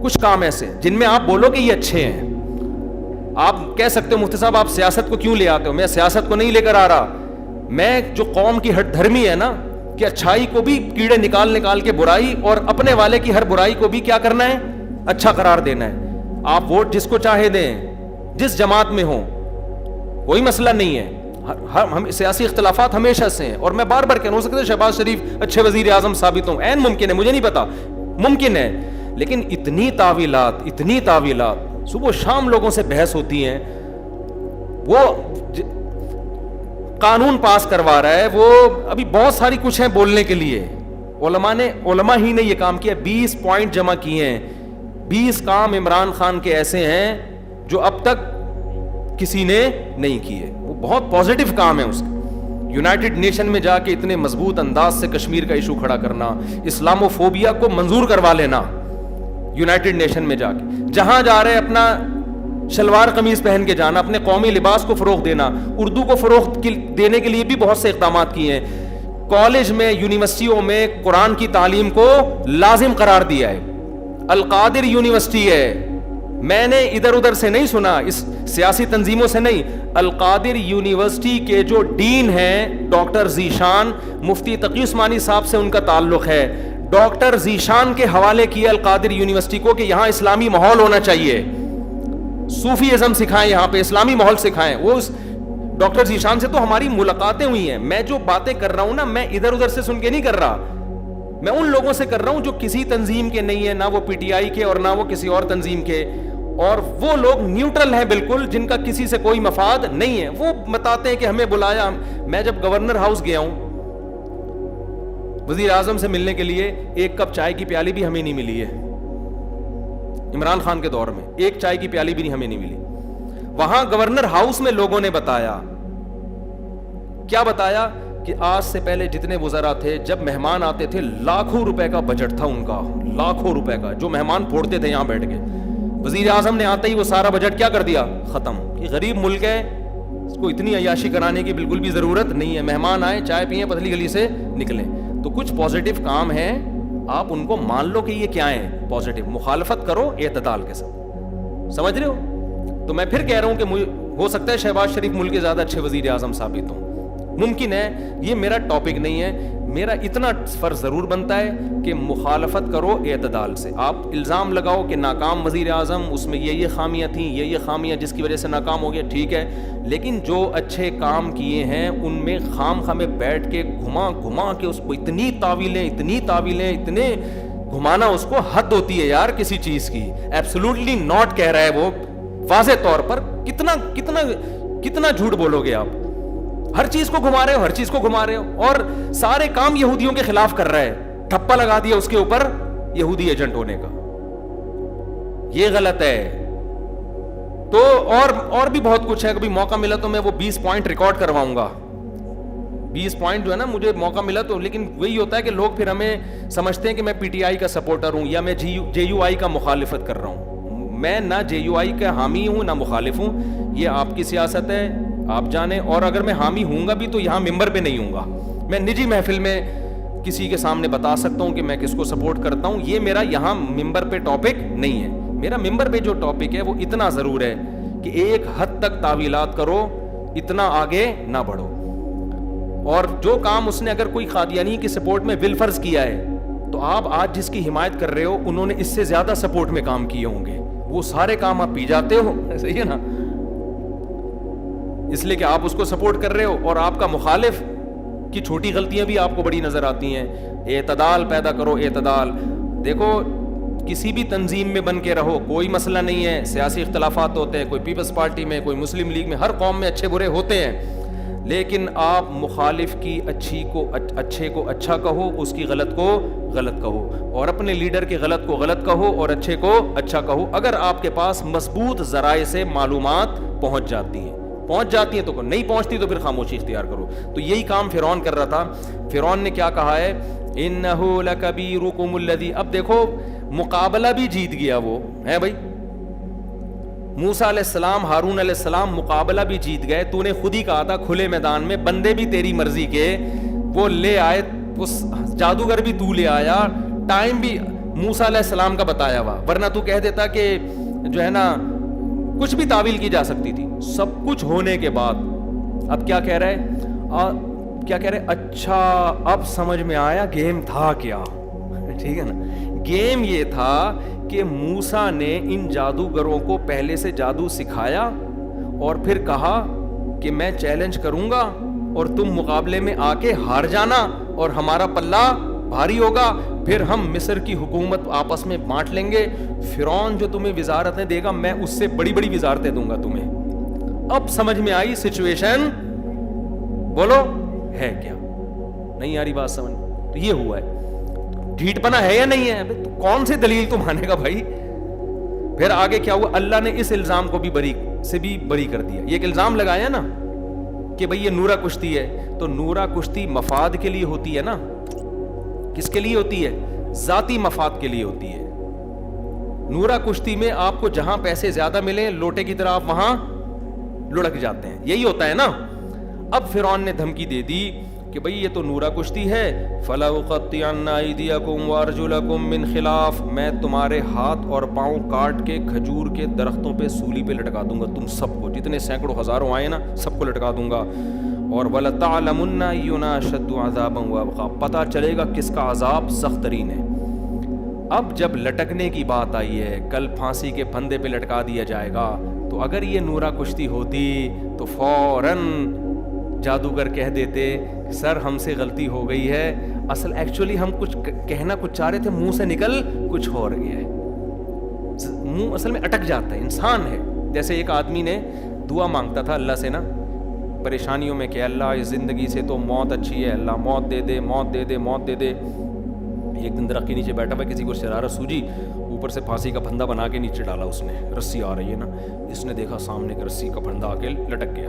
کچھ کام ایسے جن میں آپ بولو کہ یہ اچھے ہیں. آپ کہہ سکتے ہو مفتی صاحب آپ سیاست کو کیوں لے آتے ہو, میں سیاست کو نہیں لے کر آ رہا, میں جو قوم کی ہٹ دھرمی ہے نا کہ اچھائی کو بھی کیڑے نکال کے برائی, اور اپنے والے کی ہر برائی کو بھی کیا کرنا ہے, اچھا قرار دینا ہے. آپ ووٹ جس کو چاہے دیں, جس جماعت میں ہوں, کوئی مسئلہ نہیں ہے. ہم سیاسی اختلافات ہمیشہ سے ہیں, اور میں بار بار کہنا, ہو سکتا ہے شہباز شریف اچھے وزیر اعظم ثابت ہوں, عین ممکن ہے, مجھے نہیں پتا, ممکن ہے. لیکن اتنی تعویلات صبح شام لوگوں سے بحث ہوتی ہیں. وہ قانون پاس کروا رہا ہے, وہ ابھی بہت ساری کچھ ہیں بولنے کے لیے. علماء ہی نے یہ کام کیا, 20 پوائنٹ جمع کیے ہیں. 20 کام عمران خان کے ایسے ہیں جو اب تک کسی نے نہیں کیے. وہ بہت پازیٹیو کام ہے اس کا. یونائٹڈ نیشن میں جا کے اتنے مضبوط انداز سے کشمیر کا ایشو کھڑا کرنا, اسلاموفوبیا کو منظور کروا لینا, یونائٹڈ نیشن میں جا کے جہاں جا رہے اپنا شلوار قمیض پہن کے جانا, اپنے قومی لباس کو فروغ دینا, اردو کو فروغ دینے کے لیے بھی بہت سے اقدامات کیے ہیں. کالج میں, یونیورسٹیوں میں قرآن کی تعلیم کو لازم قرار دیا ہے. القادر یونیورسٹی ہے, میں نے ادھر ادھر سے نہیں سنا, اس سیاسی تنظیموں سے نہیں. القادر یونیورسٹی کے جو ڈین ہیں ڈاکٹر ذیشان, مفتی تقی عثمانی صاحب سے ان کا تعلق ہے. ڈاکٹر ذیشان کے حوالے کیا القادر یونیورسٹی کو کہ یہاں اسلامی ماحول ہونا چاہیے, صوفی ازم سکھائیں, یہاں پہ اسلامی ماحول سکھائیں. وہ ڈاکٹر ذیشان سے تو ہماری ملاقاتیں ہوئی ہیں. میں جو باتیں کر رہا ہوں نا, میں ادھر ادھر سے سن کے نہیں کر رہا, میں ان لوگوں سے کر رہا ہوں جو کسی تنظیم کے نہیں ہیں, نہ وہ پی ٹی آئی کے اور نہ وہ کسی اور تنظیم کے, اور وہ لوگ نیوٹرل ہیں بالکل, جن کا کسی سے کوئی مفاد نہیں ہے. وہ بتاتے ہیں کہ ہمیں بلایا. میں جب گورنر ہاؤس گیا ہوں وزیر اعظم سے ملنے کے لیے, ایک کپ چائے کی پیالی بھی ہمیں نہیں ملی ہے. عمران خان کے دور میں ایک چائے کی پیالی بھی ہمیں نہیں ملی. وہاں گورنر ہاؤس میں لوگوں نے بتایا, کیا بتایا, کہ آج سے پہلے جتنے وزراء تھے جب مہمان آتے تھے لاکھوں روپے کا بجٹ تھا ان کا, لاکھوں روپے کا, جو مہمان پھوڑتے تھے یہاں بیٹھ کے. وزیر اعظم نے آتے ہی وہ سارا بجٹ کیا کر دیا, ختم. یہ غریب ملک ہے, اس کو اتنی عیاشی کرانے کی بالکل بھی ضرورت نہیں ہے. مہمان آئے, چائے پئیں, پتلی گلی سے نکلیں. تو کچھ پازیٹیو کام ہیں, آپ ان کو مان لو کہ یہ کیا ہیں پازیٹیو. مخالفت کرو اعتدال کے ساتھ, سمجھ رہے ہو. تو میں پھر کہہ رہا ہوں کہ ہو سکتا ہے شہباز شریف ملک کے زیادہ اچھے وزیر اعظم ثابت ہوں, ممکن ہے. یہ میرا ٹاپک نہیں ہے. میرا اتنا فرض ضرور بنتا ہے کہ مخالفت کرو اعتدال سے. آپ الزام لگاؤ کہ ناکام وزیر اعظم, اس میں یہ خامیاں تھیں, یہ خامیاں جس کی وجہ سے ناکام ہو گیا, ٹھیک ہے. لیکن جو اچھے کام کیے ہیں ان میں خام میں بیٹھ کے گھما کے اس کو اتنی تعویلیں اتنے گھمانا, اس کو حد ہوتی ہے یار کسی چیز کی. ایبسولوٹلی ناٹ کہہ رہا ہے وہ واضح طور پر. کتنا جھوٹ بولو گے آپ. ہر چیز کو گھما رہے ہو, اور سارے کام یہودیوں کے خلاف کر رہا ہے. ٹھپا لگا دیا اس کے اوپر یہودی ایجنٹ ہونے کا. یہ غلط ہے. تو اور بھی بہت کچھ ہے. کبھی موقع ملا تو میں وہ 20 پوائنٹ ریکارڈ کرواؤں گا. 20 پوائنٹ جو ہے نا, مجھے موقع ملا تو. لیکن وہی ہوتا ہے کہ لوگ پھر ہمیں سمجھتے ہیں کہ میں پی ٹی آئی کا سپورٹر ہوں یا میں جے یو آئی کا مخالفت کر رہا ہوں. میں نہ جے یو آئی کا حامی ہوں نہ مخالف ہوں. یہ آپ کی سیاست ہے, آپ جانیں. اور اگر میں حامی ہوں گا بھی تو یہاں ممبر پہ نہیں ہوں گا. میں نجی محفل میں کسی کے سامنے بتا سکتا ہوں کہ میں کس کو سپورٹ کرتا ہوں. یہ میرا یہاں ممبر پہ ٹاپک نہیں ہے. میرا ممبر پہ جو ٹاپک ہے وہ اتنا ضرور ہے کہ ایک حد تک تعویلات کرو, اتنا آگے نہ بڑھو. اور جو کام اس نے اگر کوئی قادیانی کی سپورٹ میں بالفرض کیا ہے, تو آپ آج جس کی حمایت کر رہے ہو انہوں نے اس سے زیادہ سپورٹ میں کام کیے ہوں گے. وہ سارے کام آپ پی جاتے ہو, صحیح ہے نا, اس لیے کہ آپ اس کو سپورٹ کر رہے ہو. اور آپ کا مخالف کی چھوٹی غلطیاں بھی آپ کو بڑی نظر آتی ہیں. اعتدال پیدا کرو, اعتدال. دیکھو کسی بھی تنظیم میں بن کے رہو, کوئی مسئلہ نہیں ہے. سیاسی اختلافات ہوتے ہیں, کوئی پیپلز پارٹی میں, کوئی مسلم لیگ میں, ہر قوم میں اچھے برے ہوتے ہیں. لیکن آپ مخالف کی اچھے کو اچھا کہو, اس کی غلط کو غلط کہو, اور اپنے لیڈر کے غلط کو غلط کہو اور اچھے کو اچھا کہو. اگر آپ کے پاس مضبوط ذرائع سے معلومات پہنچ جاتی ہیں تو نہیں پہنچتی تو پھر خاموشی اختیار کرو. تو یہی کام فرعون کر رہا تھا. فرعون نے کیا کہا ہے, انہ لکبیرکم الذی. اب دیکھو مقابلہ بھی جیت گیا وہ ہے بھائی. موسیٰ علیہ السلام, ہارون علیہ السلام مقابلہ بھی جیت گئے. تو نے خود ہی کہا تھا کھلے میدان میں, بندے بھی تیری مرضی کے وہ لے آئے, اس جادوگر بھی تو لے آیا, ٹائم بھی موسیٰ علیہ السلام کا بتایا ہوا. ورنہ تو کہہ دیتا کہ جو ہے نا کچھ بھی تعویل کی جا سکتی تھی. سب کچھ ہونے کے بعد اب کیا کہہ رہے اچھا اب سمجھ میں آیا گیم تھا کیا. ٹھیک ہے نا, گیم یہ تھا کہ موسیٰ نے ان جادوگروں کو پہلے سے جادو سکھایا اور پھر کہا کہ میں چیلنج کروں گا اور تم مقابلے میں آ کے ہار جانا اور ہمارا پلہ بھاری ہوگا, پھر ہم مصر کی حکومت آپس میں بانٹ لیں گے. فرعون جو تمہیں وزارتیں دے گا میں اس سے بڑی بڑی وزارتیں دوں گا تمہیں. اب سمجھ میں آئی سچویشن, بولو ہے کیا, نہیں آ رہی بات سمجھ. تو یہ ہوا ہے. ڈھیٹ پنا ہے یا نہیں ہے, تو کون سی دلیل تو مانے گا بھائی. پھر آگے کیا ہوا, اللہ نے اس الزام کو بھی بری کر دیا. یہ ایک الزام لگایا نا کہ بھئی یہ نورا کشتی ہے, تو نورا کشتی مفاد کے لیے ہوتی ہے نا. کس کے لیے ہوتی ہے, ذاتی مفاد کے لیے ہوتی ہے. نورا کشتی میں آپ کو جہاں پیسے زیادہ ملیں لوٹے کی طرح آپ وہاں لڑک جاتے ہیں, یہی ہوتا ہے نا. اب فرعون نے دھمکی دے دی کہ بھئی یہ تو نورا کشتی ہے, فَلَأُقَطِّعَنَّ أَيْدِيَكُمْ وَأَرْجُلَكُمْ مِنْ خِلَافٍ, میں تمہارے ہاتھ اور پاؤں کاٹ کے کھجور کے درختوں پہ سولی پہ لٹکا دوں گا, تم سب کو, جتنے سینکڑوں ہزاروں آئے نا سب کو لٹکا دوں گا. اور وَلَتَعْلَمُنَّ أَيُّنَا أَشَدُّ عَذَابًا وَأَبْقَىٰ, پتہ چلے گا کس کا عذاب سخت ترین ہے. اب جب لٹکنے کی بات آئی ہے, کل پھانسی کے پھندے پہ لٹکا دیا جائے گا, تو اگر یہ نورا کشتی ہوتی تو فوراً جادوگر کہہ دیتے سر ہم سے غلطی ہو گئی ہے, اصل ایکچولی ہم کچھ کہنا کچھ چاہ رہے تھے, منہ سے نکل کچھ اور گیا ہے. منہ اصل میں اٹک جاتا ہے, انسان ہے. جیسے ایک آدمی نے دعا مانگتا تھا اللہ سے نا پریشانیوں میں کہ اللہ اس زندگی سے تو موت اچھی ہے, اللہ موت دے دے موت دے دے موت دے دے. ایک دن درخت کے نیچے بیٹھا ہوا, کسی کو شرارت سوجی, اوپر سے پھانسی کا پھندا بنا کے نیچے ڈالا اس نے, رسی آ رہی ہے نا, اس نے دیکھا سامنے کا رسی کا پھندا آ کے لٹک گیا.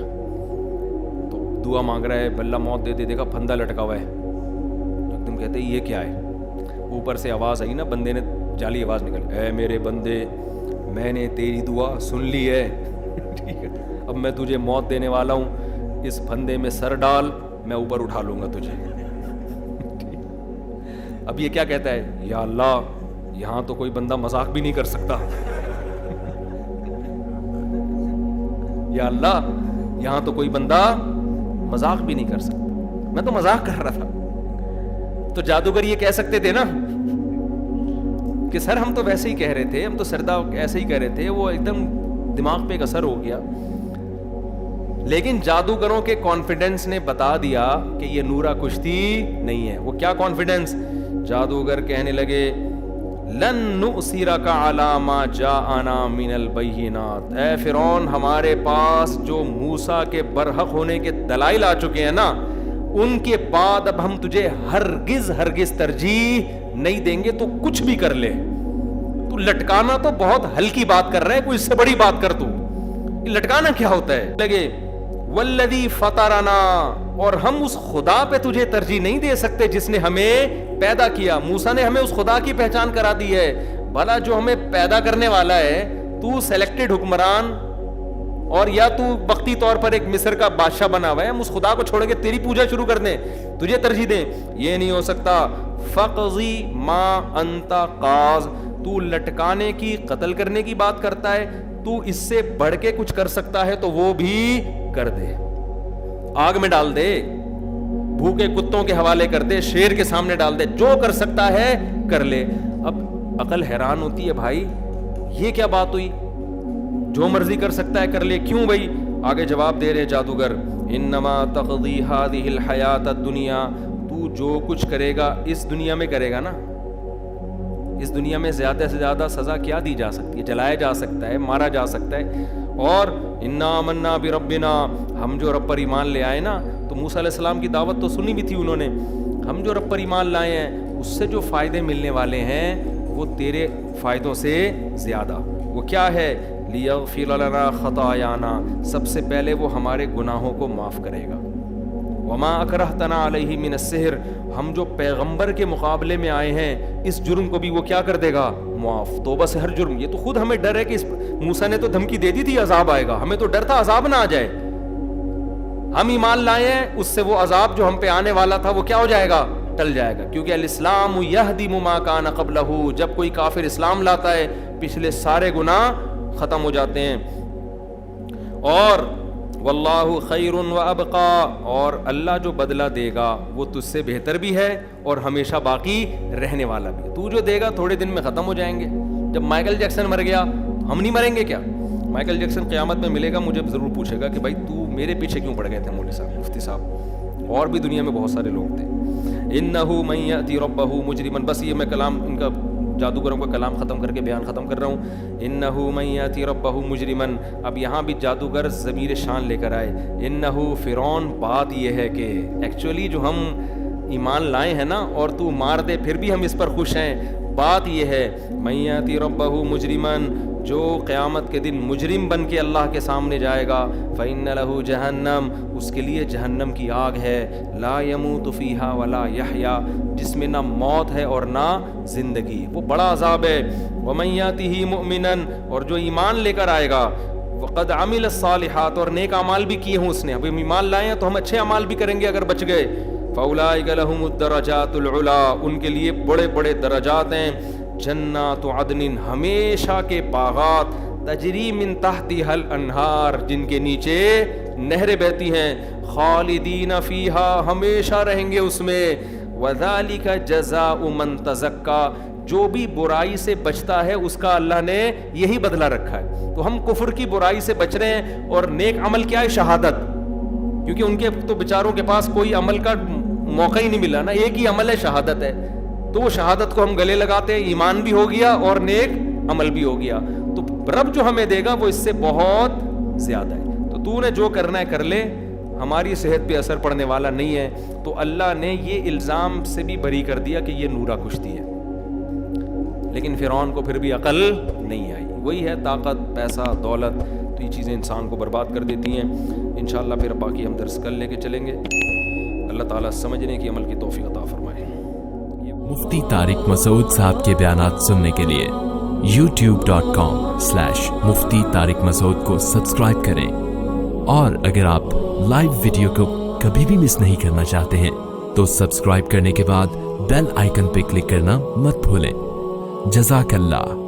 تو دعا مانگ رہا ہے اللہ موت دے دے, دیکھا پھندا لٹکا ہوا ہے. ایک دم کہتے یہ کیا ہے, اوپر سے آواز آئی نا, بندے نے جعلی آواز نکل, اے میرے بندے میں نے تیری دعا سن لی ہے, ٹھیک ہے, اب میں تجھے موت دینے والا ہوں, اس پھندے میں سر ڈال, میں اوپر اٹھا لوں گا تجھے. اب یہ کیا کہتا ہے, یا اللہ یہاں تو کوئی بندہ مذاق بھی نہیں کر سکتا, یا اللہ یہاں تو کوئی بندہ مذاق بھی نہیں کر سکتا, میں تو مذاق کر رہا تھا. تو جادوگر یہ کہہ سکتے تھے نا کہ سر ہم تو ویسے ہی کہہ رہے تھے, ہم تو سردا ایسے ہی کہہ رہے تھے, وہ ایک دم دماغ پہ ایک اثر ہو گیا. لیکن جادوگروں کے کانفیڈنس نے بتا دیا کہ یہ نورا کشتی نہیں ہے. وہ کیا کانفیڈنس, جادوگر کہنے لگے لن نؤثرک علی ما جاءنا من البینات, اے فرعون ہمارے پاس جو موسیٰ کے برحق ہونے کے دلائل آ چکے ہیں نا, ان کے بعد اب ہم تجھے ہرگز ترجیح نہیں دیں گے, تو کچھ بھی کر لے. تو لٹکانا تو بہت ہلکی بات کر رہے ہیں, کوئی اس سے بڑی بات کر. تو لٹکانا کیا ہوتا ہے, لگے والذی فطرنا, اور ہم اس خدا پہ تجھے ترجیح نہیں دے سکتے جس نے ہمیں پیدا کیا. موسیٰ نے ہمیں اس خدا کی پہچان کرا دی ہے, بھلا جو ہمیں پیدا کرنے والا ہے, تو سلیکٹڈ حکمران اور یا تو وقتی طور پر ایک مصر کا بادشاہ بنا ہوا ہے, ہم اس خدا کو چھوڑ کے تیری پوجا شروع کر دیں, تجھے ترجیح دیں, یہ نہیں ہو سکتا. فقضی ما انت قاض, تو لٹکانے کی قتل کرنے کی بات کرتا ہے, تو اس سے بڑھ کے کچھ کر سکتا ہے تو وہ بھی کر دے, آگ میں ڈال دے, بھوکے کتوں کے حوالے کر دے, شیر کے سامنے ڈال دے, جو کر سکتا ہے کر لے. اب عقل حیران ہوتی ہے, بھائی یہ کیا بات ہوئی, جو مرضی کر سکتا ہے کر لے, کیوں بھائی؟ آگے جواب دے رہے جادوگر, انما تقضی هذه الحیات الدنیا, تو جو کچھ کرے گا اس دنیا میں کرے گا نا, اس دنیا میں زیادہ سے زیادہ سزا کیا دی جا سکتی ہے, جلایا جا سکتا ہے, مارا جا سکتا ہے. اور انا آمنا بربنا, ہم جو رب پر ایمان لے آئے نا, تو موسیٰ علیہ السلام کی دعوت تو سنی بھی تھی انہوں نے, ہم جو رب پر ایمان لائے ہیں اس سے جو فائدے ملنے والے ہیں وہ تیرے فائدوں سے زیادہ. وہ کیا ہے, لیغفر لنا خطایانا, سب سے پہلے وہ ہمارے گناہوں کو معاف کرے گا. وما اکرہتنا علیہ من السحر, ہم جو پیغمبر کے مقابلے میں آئے ہیں اس جرم کو بھی وہ کیا کر دے گا, معاف. توبہ سے ہر جرم, یہ تو خود ہمیں ڈر ہے کہ موسیٰ نے تو دھمکی دے دی تھی عذاب آئے گا, ہمیں تو ڈر تھا عذاب نہ آ جائے. ہم ایمان لائے ہیں, اس سے وہ عذاب جو ہم پہ آنے والا تھا وہ کیا ہو جائے گا, ٹل جائے گا. کیونکہ الاسلام یہدم ما کان قبلہ, جب کوئی کافر اسلام لاتا ہے پچھلے سارے گناہ ختم ہو جاتے ہیں. اور واللہ خیر و ابقا, اور اللہ جو بدلہ دے گا وہ تجھ سے بہتر بھی ہے اور ہمیشہ باقی رہنے والا بھی. تو جو دے گا تھوڑے دن میں ختم ہو جائیں گے. جب مائیکل جیکسن مر گیا ہم نہیں مریں گے کیا؟ مائیکل جیکسن قیامت میں ملے گا, مجھے ضرور پوچھے گا کہ بھائی تو میرے پیچھے کیوں پڑ گئے تھے مولوی صاحب, مفتی صاحب, اور بھی دنیا میں بہت سارے لوگ تھے. انہ من یأتی ربہ مجرما, بس یہ میں کلام ان کا جادوگروں کا کلام ختم کر کے بیان ختم کر رہا ہوں. انہ من یأتی ربہ مجرما, اب یہاں بھی جادوگر ضمیر شان لے کر آئے. انہ فرعون, بات یہ ہے کہ ایکچولی جو ہم ایمان لائے ہیں نا اور تو مار دے پھر بھی ہم اس پر خوش ہیں, بات یہ ہے من یأتی ربہ مجرما, جو قیامت کے دن مجرم بن کے اللہ کے سامنے جائے گا فإن لہ جہنم، اس کے لیے جہنم کی آگ ہے، لا یموت فیہا ولا یحیا، جس میں نہ موت ہے اور نہ زندگی، وہ بڑا عذاب ہے۔ ومن یاتہ مؤمنا، اور جو ایمان لے کر آئے گا، وقد عمل الصالحات، اور نیک اعمال بھی کیے ہوں اس نے، اب ہم ایمان لائے ہیں تو ہم اچھے اعمال بھی کریں گے اگر بچ گئے، فاولئک لہم الدرجات العلی، ان کے لیے بڑے بڑے درجات ہیں، جنات عدن، ہمیشہ کے باغات، تجری من تحتها الانہار، جن کے نیچے نہریں بہتی ہیں، خالدین فیہا، ہمیشہ رہیں گے اس میں، وذالک جزاء من تزکا، جو بھی برائی سے بچتا ہے اس کا اللہ نے یہی بدلہ رکھا ہے۔ تو ہم کفر کی برائی سے بچ رہے ہیں، اور نیک عمل کیا ہے؟ شہادت، کیونکہ ان کے تو بیچاروں کے پاس کوئی عمل کا موقع ہی نہیں ملا نا، ایک ہی عمل ہے، شہادت ہے، تو وہ شہادت کو ہم گلے لگاتے ہیں، ایمان بھی ہو گیا اور نیک عمل بھی ہو گیا، تو رب جو ہمیں دے گا وہ اس سے بہت زیادہ ہے۔ تو نے جو کرنا ہے کر لے، ہماری صحت پہ اثر پڑنے والا نہیں ہے۔ تو اللہ نے یہ الزام سے بھی بری کر دیا کہ یہ نورا کشتی ہے، لیکن فرعون کو پھر بھی عقل نہیں آئی، وہی ہے طاقت، پیسہ، دولت، تو یہ چیزیں انسان کو برباد کر دیتی ہیں۔ انشاءاللہ پھر باقی ہم درس کل لے کے چلیں گے۔ اللہ تعالیٰ سمجھنے کی، عمل کی توفیق عطا فرمائے۔ مفتی طارق مسعود صاحب کے بیانات سننے کے لیے youtube.com/مفتی طارق مسعود کو سبسکرائب کریں، اور اگر آپ لائیو ویڈیو کو کبھی بھی مس نہیں کرنا چاہتے ہیں تو سبسکرائب کرنے کے بعد بیل آئیکن پہ کلک کرنا مت بھولیں۔ جزاک اللہ۔